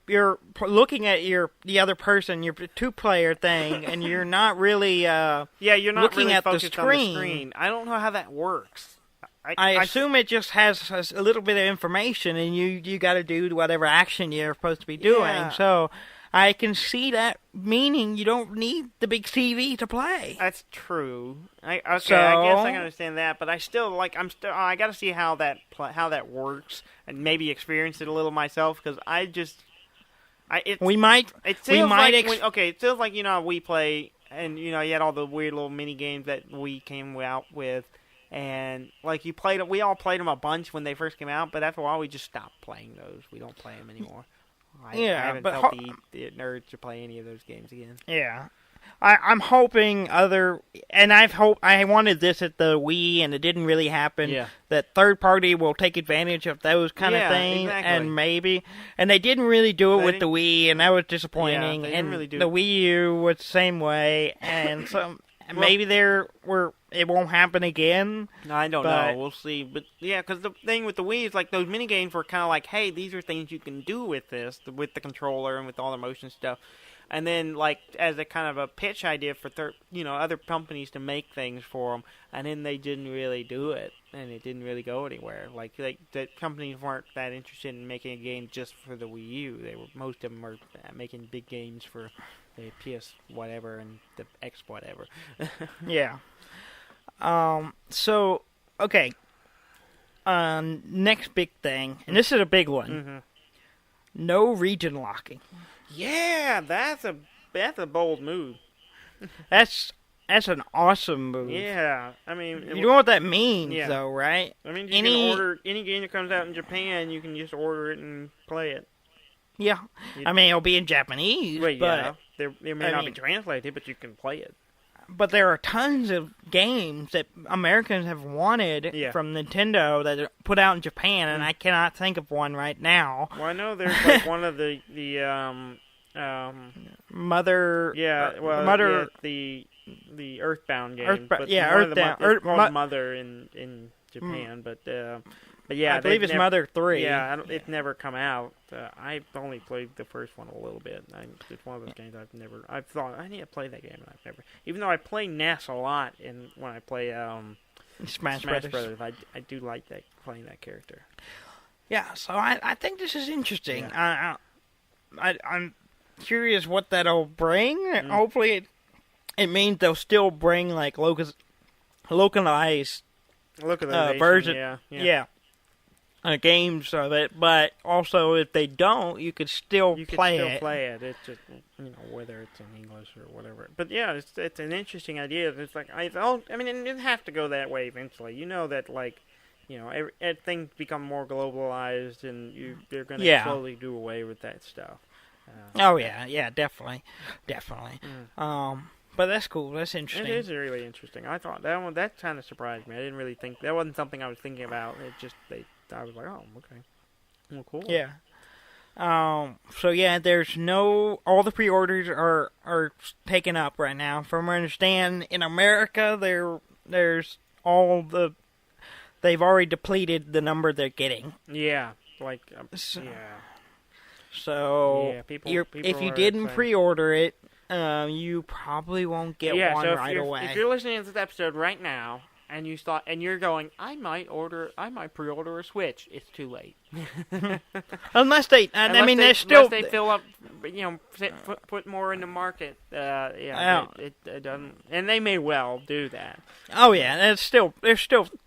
A: looking at the other person, your 2-player thing, and you're not really
B: you're not
A: looking
B: really
A: at
B: focused
A: the screen.
B: On the screen. I don't know how that works.
A: I assume it just has a little bit of information, and you got to do whatever action you're supposed to be doing.
B: Yeah.
A: So I can see that, meaning you don't need the big TV to play.
B: That's true. I guess I can understand that, but I still I got to see how that works and maybe experience it a little myself, because it feels like, you know, we play, and you know, you had all the weird little mini games that we came out with, and like we all played them a bunch when they first came out, but after a while we just stopped playing those. We don't play them anymore. I haven't felt the urge to play any of those games again.
A: Yeah. I'm hoping I wanted this at the Wii, and it didn't really happen.
B: Yeah.
A: That third party will take advantage of those kind of things, exactly. and they didn't really do it with the Wii, and that was disappointing.
B: Yeah, they didn't really do
A: the Wii U was the same way, and so maybe it won't happen again.
B: I don't know. We'll see. But yeah, because the thing with the Wii is like those mini games were kind of like, hey, these are things you can do with this, with the controller and with all the motion stuff. And then, like, as a kind of a pitch idea for other companies to make things for them, and then they didn't really do it, and it didn't really go anywhere. Like the companies weren't that interested in making a game just for the Wii U. Most of them were making big games for the PS whatever and the X whatever.
A: Yeah. So, okay. Next big thing, and this is a big one.
B: Mm-hmm.
A: No region locking.
B: Yeah, that's a bold move.
A: That's an awesome move.
B: Yeah, I mean,
A: you know what that means, though, right?
B: I mean, you can order any game that comes out in Japan. You can just order it and play it.
A: Yeah, I mean, it'll be in Japanese.
B: Well,
A: but
B: there may not be translated, but you can play it.
A: But there are tons of games that Americans have wanted from Nintendo that are put out in Japan, and I cannot think of one right now.
B: Well, I know there's like one of the
A: Mother.
B: Yeah, well,
A: Mother.
B: Yeah, the Earthbound game. But
A: Earthbound.
B: It's called Mother in Japan, but yeah,
A: I believe it's Mother 3.
B: Yeah, it's never come out. I've only played the first one a little bit. It's one of those games I've thought I need to play that game, and I've never. Even though I play NES a lot, and when I play
A: Smash Brothers,
B: I do like playing that character.
A: Yeah, so I think this is interesting.
B: Yeah.
A: I'm curious what that'll bring. Hopefully, it means they'll still bring like localized version. Yeah. Games of it, but also if they don't, you could still play it.
B: It's just whether it's in English or whatever. But yeah, it's an interesting idea. It's like it didn't have to go that way eventually. You know that things become more globalized, and they're going to slowly do away with that stuff. Definitely.
A: But that's cool. That's interesting.
B: It is really interesting. I thought that kind of surprised me. I didn't really think that wasn't something I was thinking about. It just I was like, oh, okay, well, cool.
A: Yeah. So yeah, there's all the pre-orders are taken up right now. From what I understand, in America, there's they've already depleted the number they're getting.
B: Yeah,
A: So
B: people
A: if you didn't pre-order it, you probably won't get one right away.
B: If you're listening to this episode right now, and you're going, I might pre-order a Switch. It's too late.
A: Unless they
B: fill up, put more in the market. It doesn't, and they may well do that.
A: Oh yeah, and there's still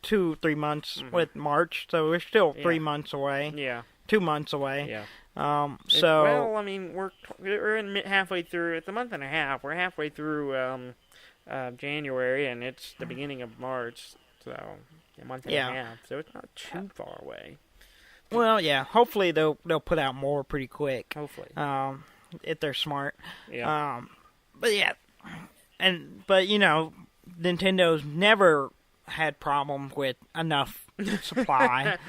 A: 2-3 months with March, so we're still 3 months away.
B: Yeah,
A: 2 months away.
B: Yeah.
A: We're
B: in halfway through. It's a month and a half. We're halfway through January, and it's the beginning of March, so a month and a half. So it's not too far away.
A: Well, yeah. Hopefully they'll put out more pretty quick.
B: Hopefully,
A: if they're smart.
B: Yeah.
A: But Nintendo's never had problems with enough supply.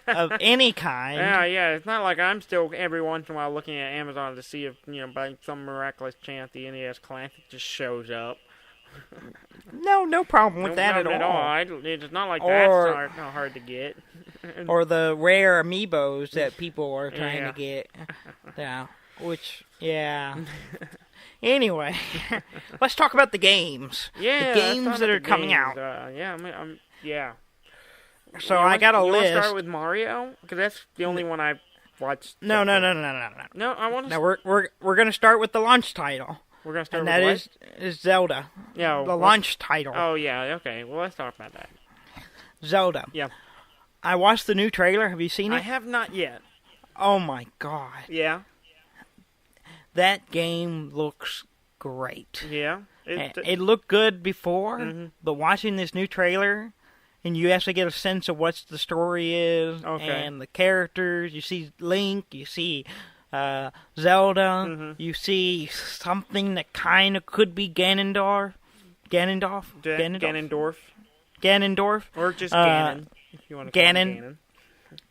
A: Of any kind.
B: Yeah. It's not like I'm still every once in a while looking at Amazon to see if, by some miraculous chance the NES Classic just shows up.
A: No problem with that at all.
B: It's not like that's not hard to get.
A: Or the rare amiibos that people are trying to get. Yeah. Which, yeah. Anyway, let's talk about the games.
B: Yeah,
A: the games that are coming out.
B: Yeah.
A: So I got a list.
B: You want to start with Mario? Because that's the only one I've watched.
A: No.
B: No, I want to.
A: No, we're going to start with the launch title.
B: We're going to start
A: with
B: what?
A: And that is Zelda.
B: Yeah.
A: The launch title.
B: Oh, yeah, okay. Well, let's talk about that.
A: Zelda.
B: Yeah.
A: I watched the new trailer. Have you seen it?
B: I have not yet.
A: Oh, my God.
B: Yeah.
A: That game looks great.
B: Yeah.
A: It looked good before, but watching this new trailer, and you actually get a sense of what the story is, and the characters. You see Link, you see Zelda, you see something that kind of could be Ganondorf. Ganondorf?
B: Or just Ganon, if you want to call him Ganon.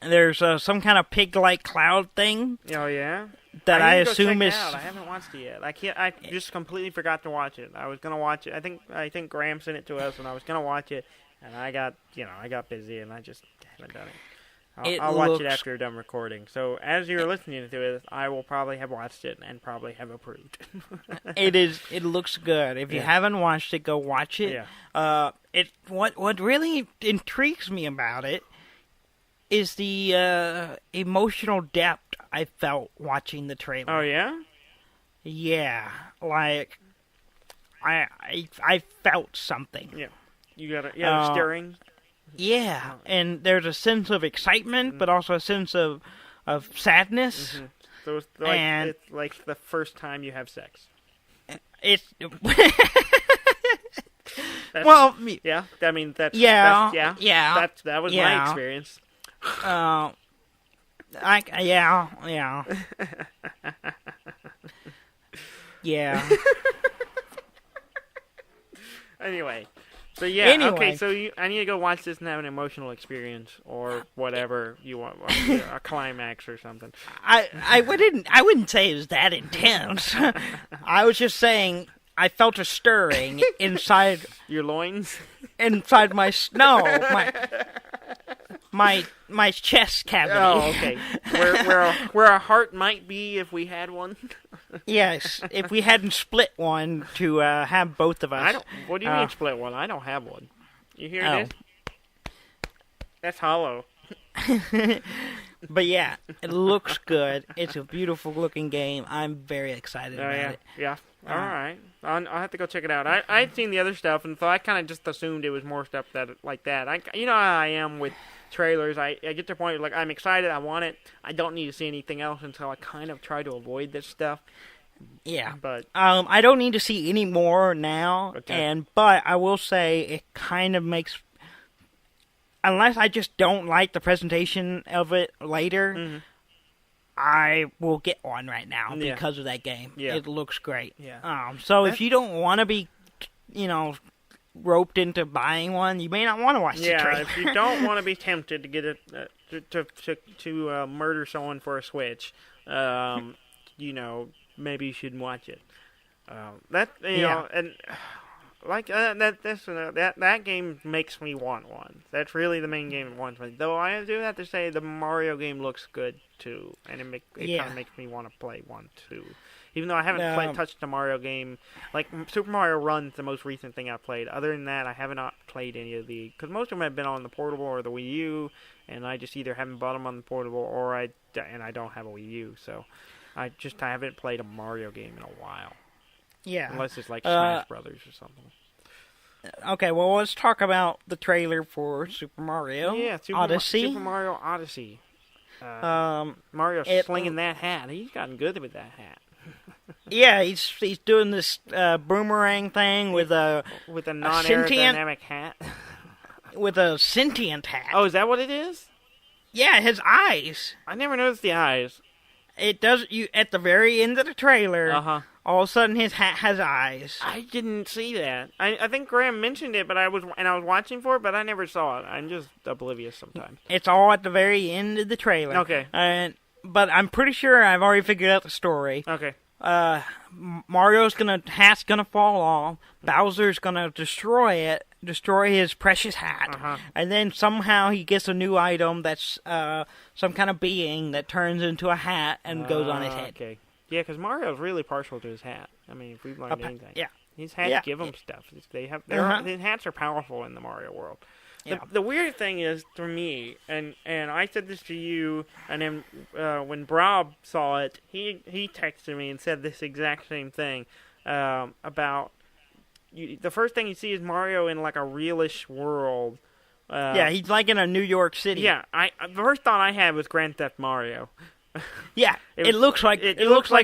A: There's some kind of pig-like cloud thing.
B: Oh, yeah?
A: That I assume is.
B: I haven't watched it yet. I just completely forgot to watch it. I was gonna watch it. I think Graham sent it to us, and I was gonna watch it, and I got busy, and I just haven't done it. I'll watch it after you're done recording. So as you're listening to it, I will probably have watched it and probably have approved.
A: It looks good. If you haven't watched it, go watch it.
B: Yeah.
A: What really intrigues me about it is the emotional depth I felt watching the trailer.
B: Oh, yeah?
A: Yeah. Like, I felt something.
B: Yeah. You got a stirring?
A: Yeah. And there's a sense of excitement, but also a sense of sadness.
B: Mm-hmm. So it's like the first time you have sex.
A: It's...
B: well... Yeah? I mean, that's...
A: Yeah.
B: That was my experience.
A: Yeah. Yeah.
B: Anyway. So okay, so I need to go watch this and have an emotional experience or whatever you want, a climax or something.
A: I wouldn't say it was that intense. I was just saying I felt a stirring inside
B: your loins,
A: inside my chest cavity.
B: Oh, okay. Where a heart might be if we had one.
A: Yes, if we hadn't split one to have both of us.
B: What do you mean split one? I don't have one. You hear this? That's hollow.
A: But yeah, it looks good. It's a beautiful looking game. I'm very excited about it.
B: Yeah. All right. I'll have to go check it out. I'd seen the other stuff, and so I kind of just assumed it was more stuff like that. You know how I am with trailers. I get to the point like I'm excited, I want it. I don't need to see anything else, until I kind of try to avoid this stuff.
A: Yeah,
B: but
A: I don't need to see any more now.
B: Okay.
A: But I will say it kind of makes, unless I just don't like the presentation of it later, I will get one right now because of that game.
B: Yeah.
A: It looks great.
B: Yeah.
A: So if you don't want to be, roped into buying one, you may not want to watch the trailer.
B: Yeah, if you don't want to be tempted to get it to murder someone for a Switch, maybe you shouldn't watch it. And like that game makes me want one. That's really the main game it wants me. Though I do have to say the Mario game looks good too, and it kind of makes me want to play one too. Even though I haven't touched a Mario game, like Super Mario Run's the most recent thing I've played. Other than that, I have not played any of the, because most of them have been on the portable or the Wii U, and I just either haven't bought them on the portable or I don't have a Wii U, so I haven't played a Mario game in a while.
A: Yeah.
B: Unless it's like Smash Brothers or something.
A: Okay, well, let's talk about the trailer for Super Mario Odyssey.
B: Super Mario Odyssey. Mario's slinging that hat. He's gotten good with that hat.
A: Yeah, he's doing this boomerang thing with a
B: non-aerodynamic hat.
A: With a sentient hat.
B: Oh, is that what it is?
A: Yeah, his eyes.
B: I never noticed the eyes.
A: It does. You at the very end of the trailer. All of a sudden, his hat has eyes.
B: I didn't see that. I think Graham mentioned it, but I was watching for it, but I never saw it. I'm just oblivious sometimes.
A: It's all at the very end of the trailer.
B: Okay.
A: But I'm pretty sure I've already figured out the story.
B: Okay.
A: Mario's hat's gonna fall off. Bowser's gonna destroy his precious hat, and then somehow he gets a new item that's some kind of being that turns into a hat and goes on his head.
B: Okay. Yeah, because Mario's really partial to his hat. I mean, if we've learned anything.
A: Yeah.
B: His hats give him stuff. His hats are powerful in the Mario world. The weird thing is, for me, and I said this to you, and then when Rob saw it, he texted me and said this exact same thing about the first thing you see is Mario in like a realish world.
A: He's like in a New York City.
B: Yeah, the first thought I had was Grand Theft Mario.
A: Yeah, it looks like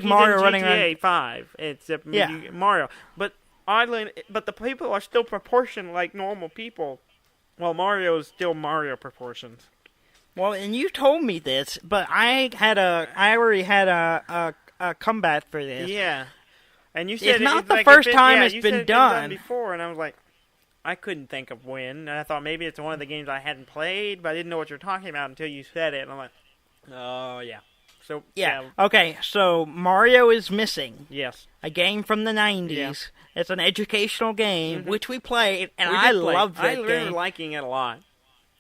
A: Mario running around.
B: GTA 5. It's Mario, but oddly, the people are still proportioned like normal people. Well, Mario is still Mario proportions.
A: Well, and you told me this, but I already had a comeback for this.
B: Yeah, and you said
A: it's not the first time it's been done
B: before, and I was like, I couldn't think of when. And I thought maybe it's one of the games I hadn't played, but I didn't know what you're talking about until you said it, and I'm like, oh yeah. So
A: yeah. Okay, so Mario is Missing.
B: Yes.
A: A game from the 90s. Yeah. It's an educational game, which we played, and I loved that game. I remember
B: liking it a lot.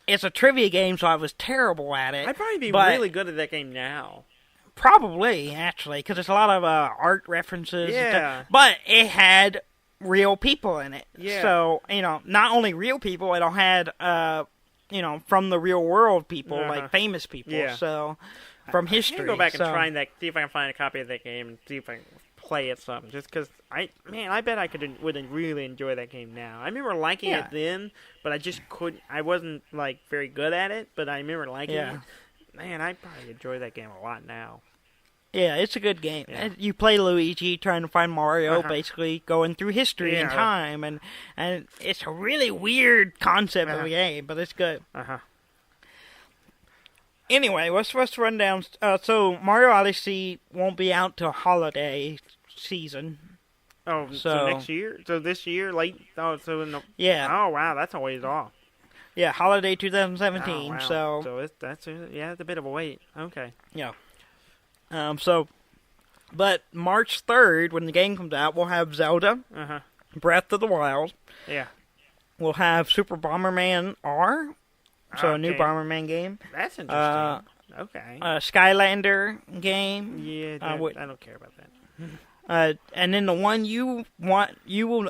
A: It's a trivia game, so I was terrible at it.
B: I'd probably be really good at that game now.
A: Probably, actually, because there's a lot of art references.
B: Yeah.
A: And stuff. But it had real people in it.
B: Yeah.
A: So, not only real people, it had, from the real world people, like famous people.
B: Yeah.
A: So, from history.
B: I can go back and try that, see if I can find a copy of that game and see if I can play it some. Just because, I bet I would really enjoy that game now. I remember liking it then, but I just couldn't. I wasn't like very good at it, but I remember liking it. Man, I probably enjoy that game a lot now.
A: Yeah, it's a good game. Yeah. You play Luigi trying to find Mario, basically going through history and time, and it's a really weird concept of a game, but it's good. Anyway, let's run down. So Mario Odyssey won't be out till holiday season.
B: Oh, so next year? So this year, late? Oh, so in the...
A: Yeah.
B: Oh, wow, that's a ways off.
A: Yeah, holiday 2017.
B: Oh, wow.
A: So
B: that's a bit of a wait. Okay.
A: Yeah. But March 3rd, when the game comes out, we'll have Zelda, Breath of the Wild.
B: Yeah.
A: We'll have Super Bomberman R. So a new Bomberman game.
B: That's interesting. Okay.
A: Skylander game.
B: Yeah, I don't care about that.
A: And then the one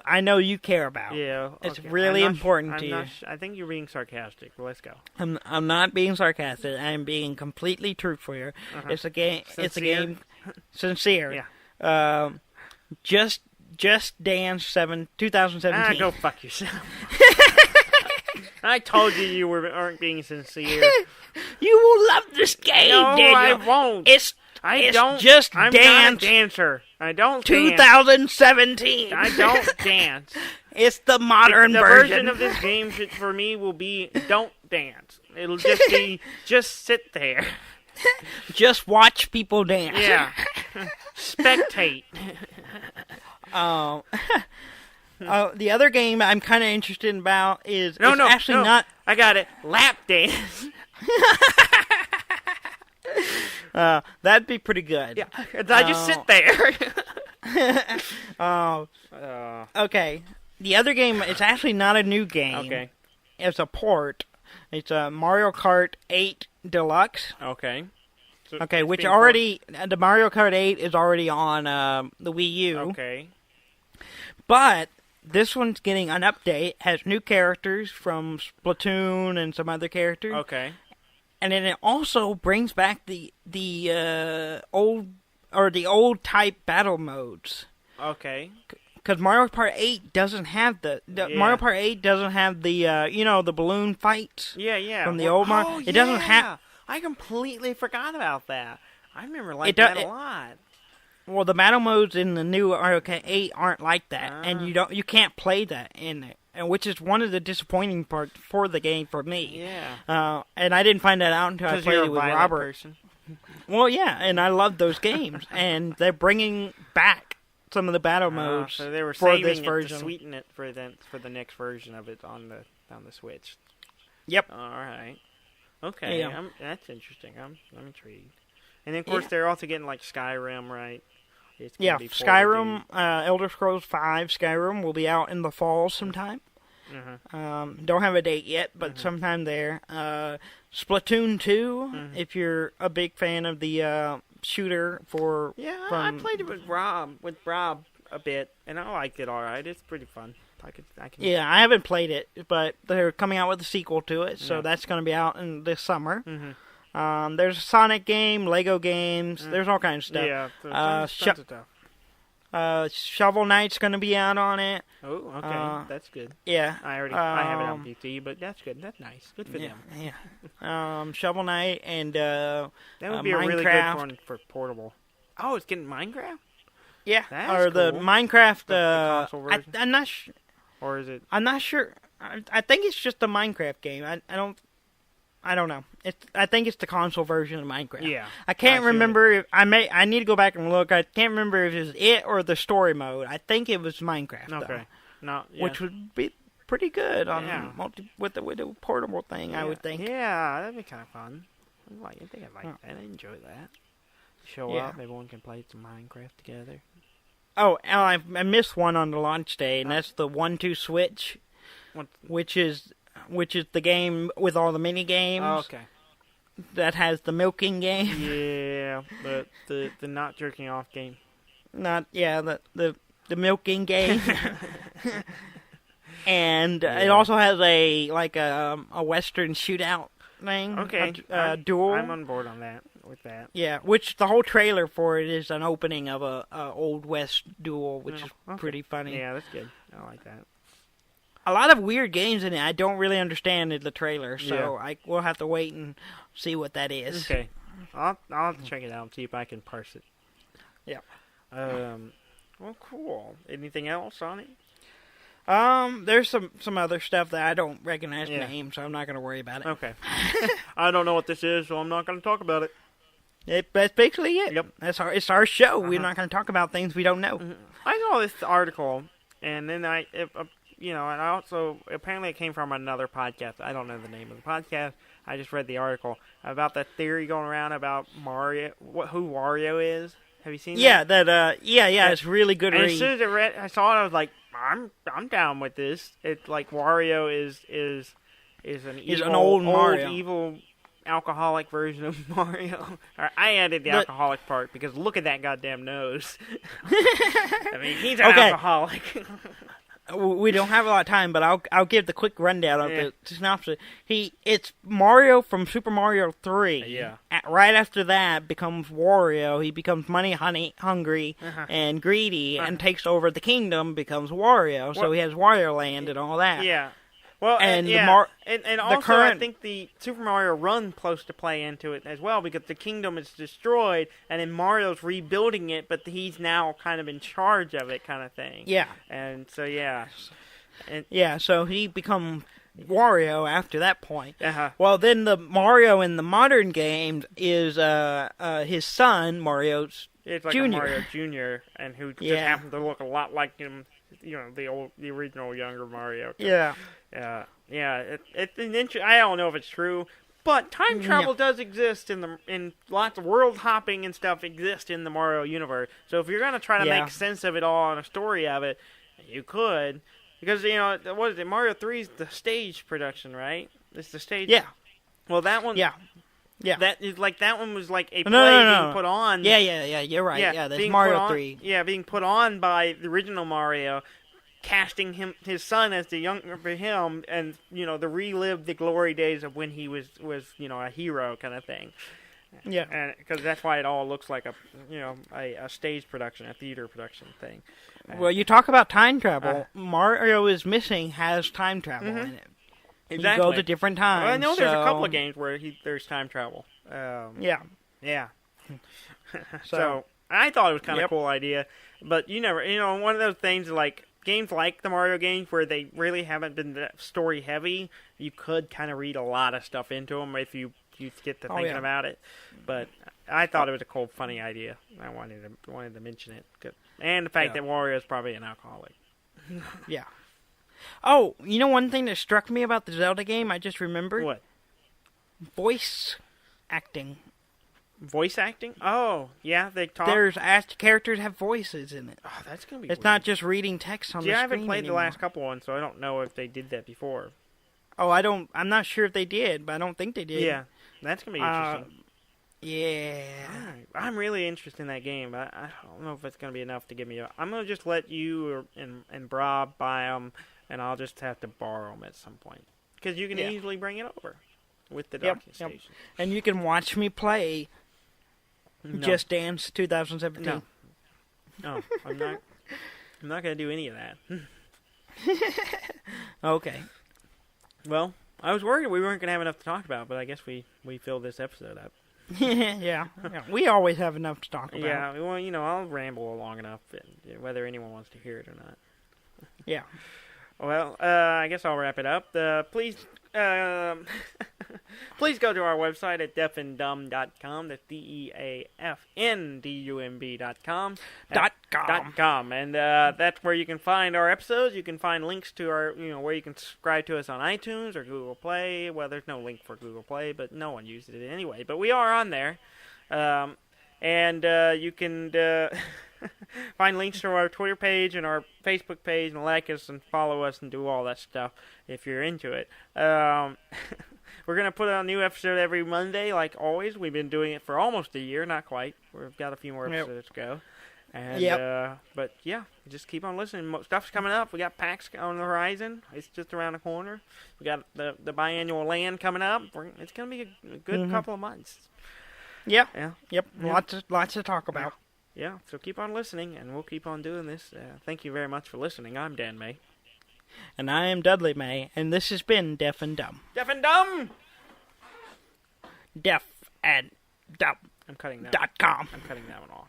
A: I know you care about.
B: Yeah. Okay.
A: It's really important to you.
B: I think you're being sarcastic, but let's go.
A: I'm not being sarcastic. I'm being completely truthful here. It's a game.
B: Sincere?
A: It's a game. Sincere.
B: Yeah.
A: Just Dance 2017.
B: Go fuck yourself. I told you weren't being sincere.
A: You will love this game,
B: no,
A: Daniel.
B: I won't. I'm not a dancer. I don't
A: 2017.
B: Dance. I don't dance.
A: It's the modern
B: the
A: version
B: of this game for me will be don't dance. It'll just be just sit there.
A: Just watch people dance.
B: Yeah. Spectate.
A: The other game I'm kind of interested about is
B: not. I got it. Lap dance.
A: That'd be pretty good.
B: Yeah, I just sit there.
A: Okay. The other game, it's actually not a new game.
B: Okay.
A: It's a port. It's a Mario Kart 8 Deluxe.
B: Okay. So
A: okay, which the Mario Kart 8 is already on the Wii U.
B: Okay.
A: But this one's getting an update. Has new characters from Splatoon and some other characters.
B: Okay.
A: And then it also brings back the old type battle modes.
B: Okay.
A: Because Mario Kart 8 doesn't have Mario Kart 8 doesn't have the the balloon fights.
B: Yeah.
A: From the old Mario. It doesn't have.
B: I completely forgot about that. I remember that a lot.
A: Well, the battle modes in the new Mario Kart 8 aren't like that, and you can't play that in it, and which is one of the disappointing parts for the game for me.
B: Yeah.
A: And I didn't find that out until I played it with Robert.
B: Person.
A: Well, yeah, and I love those games, and they're bringing back some of the battle modes
B: so they were
A: for
B: saving
A: this
B: it
A: version.
B: To sweeten it for the next version of it on the Switch.
A: Yep.
B: All right. Okay.
A: Yeah.
B: That's interesting. I'm intrigued. And then, of course, they're also getting like Skyrim, right?
A: Yeah, Skyrim, Elder Scrolls 5 Skyrim will be out in the fall sometime. Don't have a date yet, but sometime there. Splatoon 2, if you're a big fan of the shooter for.
B: Yeah, I played it with Rob a bit, and I liked it all right. It's pretty fun. I can.
A: Yeah, I haven't played it, but they're coming out with a sequel to it, so that's going to be out in this summer. Mm-hmm. There's a Sonic game, Lego games. There's all kinds of stuff.
B: Yeah, tons of stuff.
A: Shovel Knight's going to be out on it.
B: Oh, okay, that's good.
A: Yeah,
B: I have it on PC, but that's good. That's nice. Good for them.
A: Yeah. Shovel Knight and
B: that would be a really good one for portable. Oh, it's getting Minecraft.
A: Yeah,
B: that's
A: or the
B: cool.
A: Minecraft.
B: The console version?
A: I'm not sure.
B: Or is it?
A: I'm not sure. I think it's just a Minecraft game. I don't know. I think it's the console version of Minecraft.
B: Yeah.
A: I can't remember if I need to go back and look. I can't remember if it was it or the story mode. I think it was Minecraft.
B: Okay.
A: Though, which would be pretty good on with the portable thing. I would think.
B: Yeah, that'd be kind of fun. I think I'd like that. I enjoy that. Show up, everyone can play some Minecraft together.
A: Oh, and I missed one on the launch day, and that's the 1-2 Switch, which is the game with all the mini games.
B: Oh, okay.
A: That has the milking game.
B: Yeah, but the not jerking off game.
A: The milking game. And it also has a Western shootout thing.
B: Okay,
A: duel.
B: I'm on board on that. With that.
A: Yeah, which the whole trailer for it is an opening of a Old West duel, which is pretty funny.
B: Yeah, that's good. I like that.
A: A lot of weird games in it I don't really understand in the trailer, so we'll have to wait and see what that is.
B: Okay. I'll have to check it out and see if I can parse it.
A: Yeah.
B: Well, cool. Anything else on it?
A: There's some other stuff that I don't recognize the name, so I'm not going to worry about it.
B: Okay. I don't know what this is, so I'm not going to talk about it.
A: That's basically it.
B: Yep.
A: It's our show. We're not going to talk about things we don't know.
B: Mm-hmm. I saw this article, and then and I also, apparently it came from another podcast. I don't know the name of the podcast. I just read the article about that theory going around about Mario, who Wario is. Have you seen that?
A: Yeah, it's really good read.
B: As soon as I saw it, I was like, I'm down with this. It's like Wario is an
A: old Mario.
B: Evil alcoholic version of Mario. I added the alcoholic part because look at that goddamn nose. I mean, he's an alcoholic.
A: We don't have a lot of time, but I'll give the quick rundown of the synopsis. It's Mario from Super Mario 3.
B: Yeah.
A: Right after that becomes Wario. He becomes money hungry and greedy and takes over the kingdom, becomes Wario. So he has Wario Land and all that.
B: Yeah. Well, and also I think the Super Mario Run close to play into it as well because the kingdom is destroyed and then Mario's rebuilding it, but he's now kind of in charge of it, kind of thing.
A: Yeah.
B: And so
A: so he becomes Wario after that point.
B: Uh-huh.
A: Well, then the Mario in the modern games is his son Mario's
B: it's like
A: Jr.
B: a Mario Jr. and who just happens to look a lot like him. The original younger Mario.
A: Yeah.
B: It's an I don't know if it's true, but time travel does exist in lots of world hopping and stuff exist in the Mario universe. So if you're gonna try to make sense of it all and a story of it, you could, because what is it? Mario 3 is the stage production, right? It's the stage.
A: Yeah.
B: Well, that one.
A: Yeah.
B: That is that one was like a play being put on.
A: Yeah. You're right. Yeah, that's Mario 3.
B: Yeah, being put on by the original Mario, casting his son as the younger for him, and to relive the glory days of when he was a hero kind of thing.
A: Yeah,
B: and because that's why it all looks like a stage production, a theater production thing.
A: Well, you talk about time travel. Mario is Missing has time travel in it.
B: Exactly.
A: You go to different times.
B: Well, I know there's a couple of games where there's time travel.
A: Yeah.
B: So I thought it was kind of a cool idea, but you never, one of those things like games like the Mario games where they really haven't been that story heavy, you could kind of read a lot of stuff into them if you get to thinking about it. But I thought it was a cool, funny idea. I wanted to mention it, and the fact that Wario is probably an alcoholic.
A: Yeah. Oh, one thing that struck me about the Zelda game, I just remembered?
B: What?
A: Voice acting.
B: Voice acting? Oh, yeah, they talk.
A: There's characters have voices in it.
B: Oh, that's going to be
A: It's not just reading text on the screen.
B: I haven't played
A: anymore.
B: the last couple ones, so I don't know if they did that before.
A: Oh, I'm not sure if they did, but I don't think they did.
B: Yeah, that's going to be interesting.
A: Yeah.
B: I'm really interested in that game, but I don't know if it's going to be enough to give me I'm going to just let you and Rob buy them, and I'll just have to borrow them at some point. Because you can easily bring it over with the docking station.
A: And you can watch me play Just Dance 2017.
B: No, I'm not going to do any of that.
A: Okay.
B: Well, I was worried we weren't going to have enough to talk about, but I guess we filled this episode up.
A: Yeah. We always have enough to talk about.
B: Yeah, well, I'll ramble long enough, whether anyone wants to hear it or not.
A: Yeah.
B: Well, I guess I'll wrap it up. Please please go to our website at deafandumb.com. That's DEAFNDUMB.com. .com. And that's where you can find our episodes. You can find links to our, where you can subscribe to us on iTunes or Google Play. Well, there's no link for Google Play, but no one uses it anyway. But we are on there. And you can find links to our Twitter page and our Facebook page and like us and follow us and do all that stuff if you're into it. We're going to put out a new episode every Monday, like always. We've been doing it for almost a year, not quite. We've got a few more episodes to go. And, but yeah, just keep on listening. Stuff's coming up. We got PAX on the horizon. It's just around the corner. We got the biannual LAN coming up. It's going to be a good couple of months.
A: Yeah.
B: Yeah.
A: Yep. Yeah. Lots to talk about.
B: Yeah. So keep on listening, and we'll keep on doing this. Thank you very much for listening. I'm Dan May.
A: And I am Dudley May, and this has been Deaf and Dumb.
B: Deaf and Dumb.
A: Deaf and Dumb.
B: I'm cutting that.
A: .com.
B: I'm cutting that one off.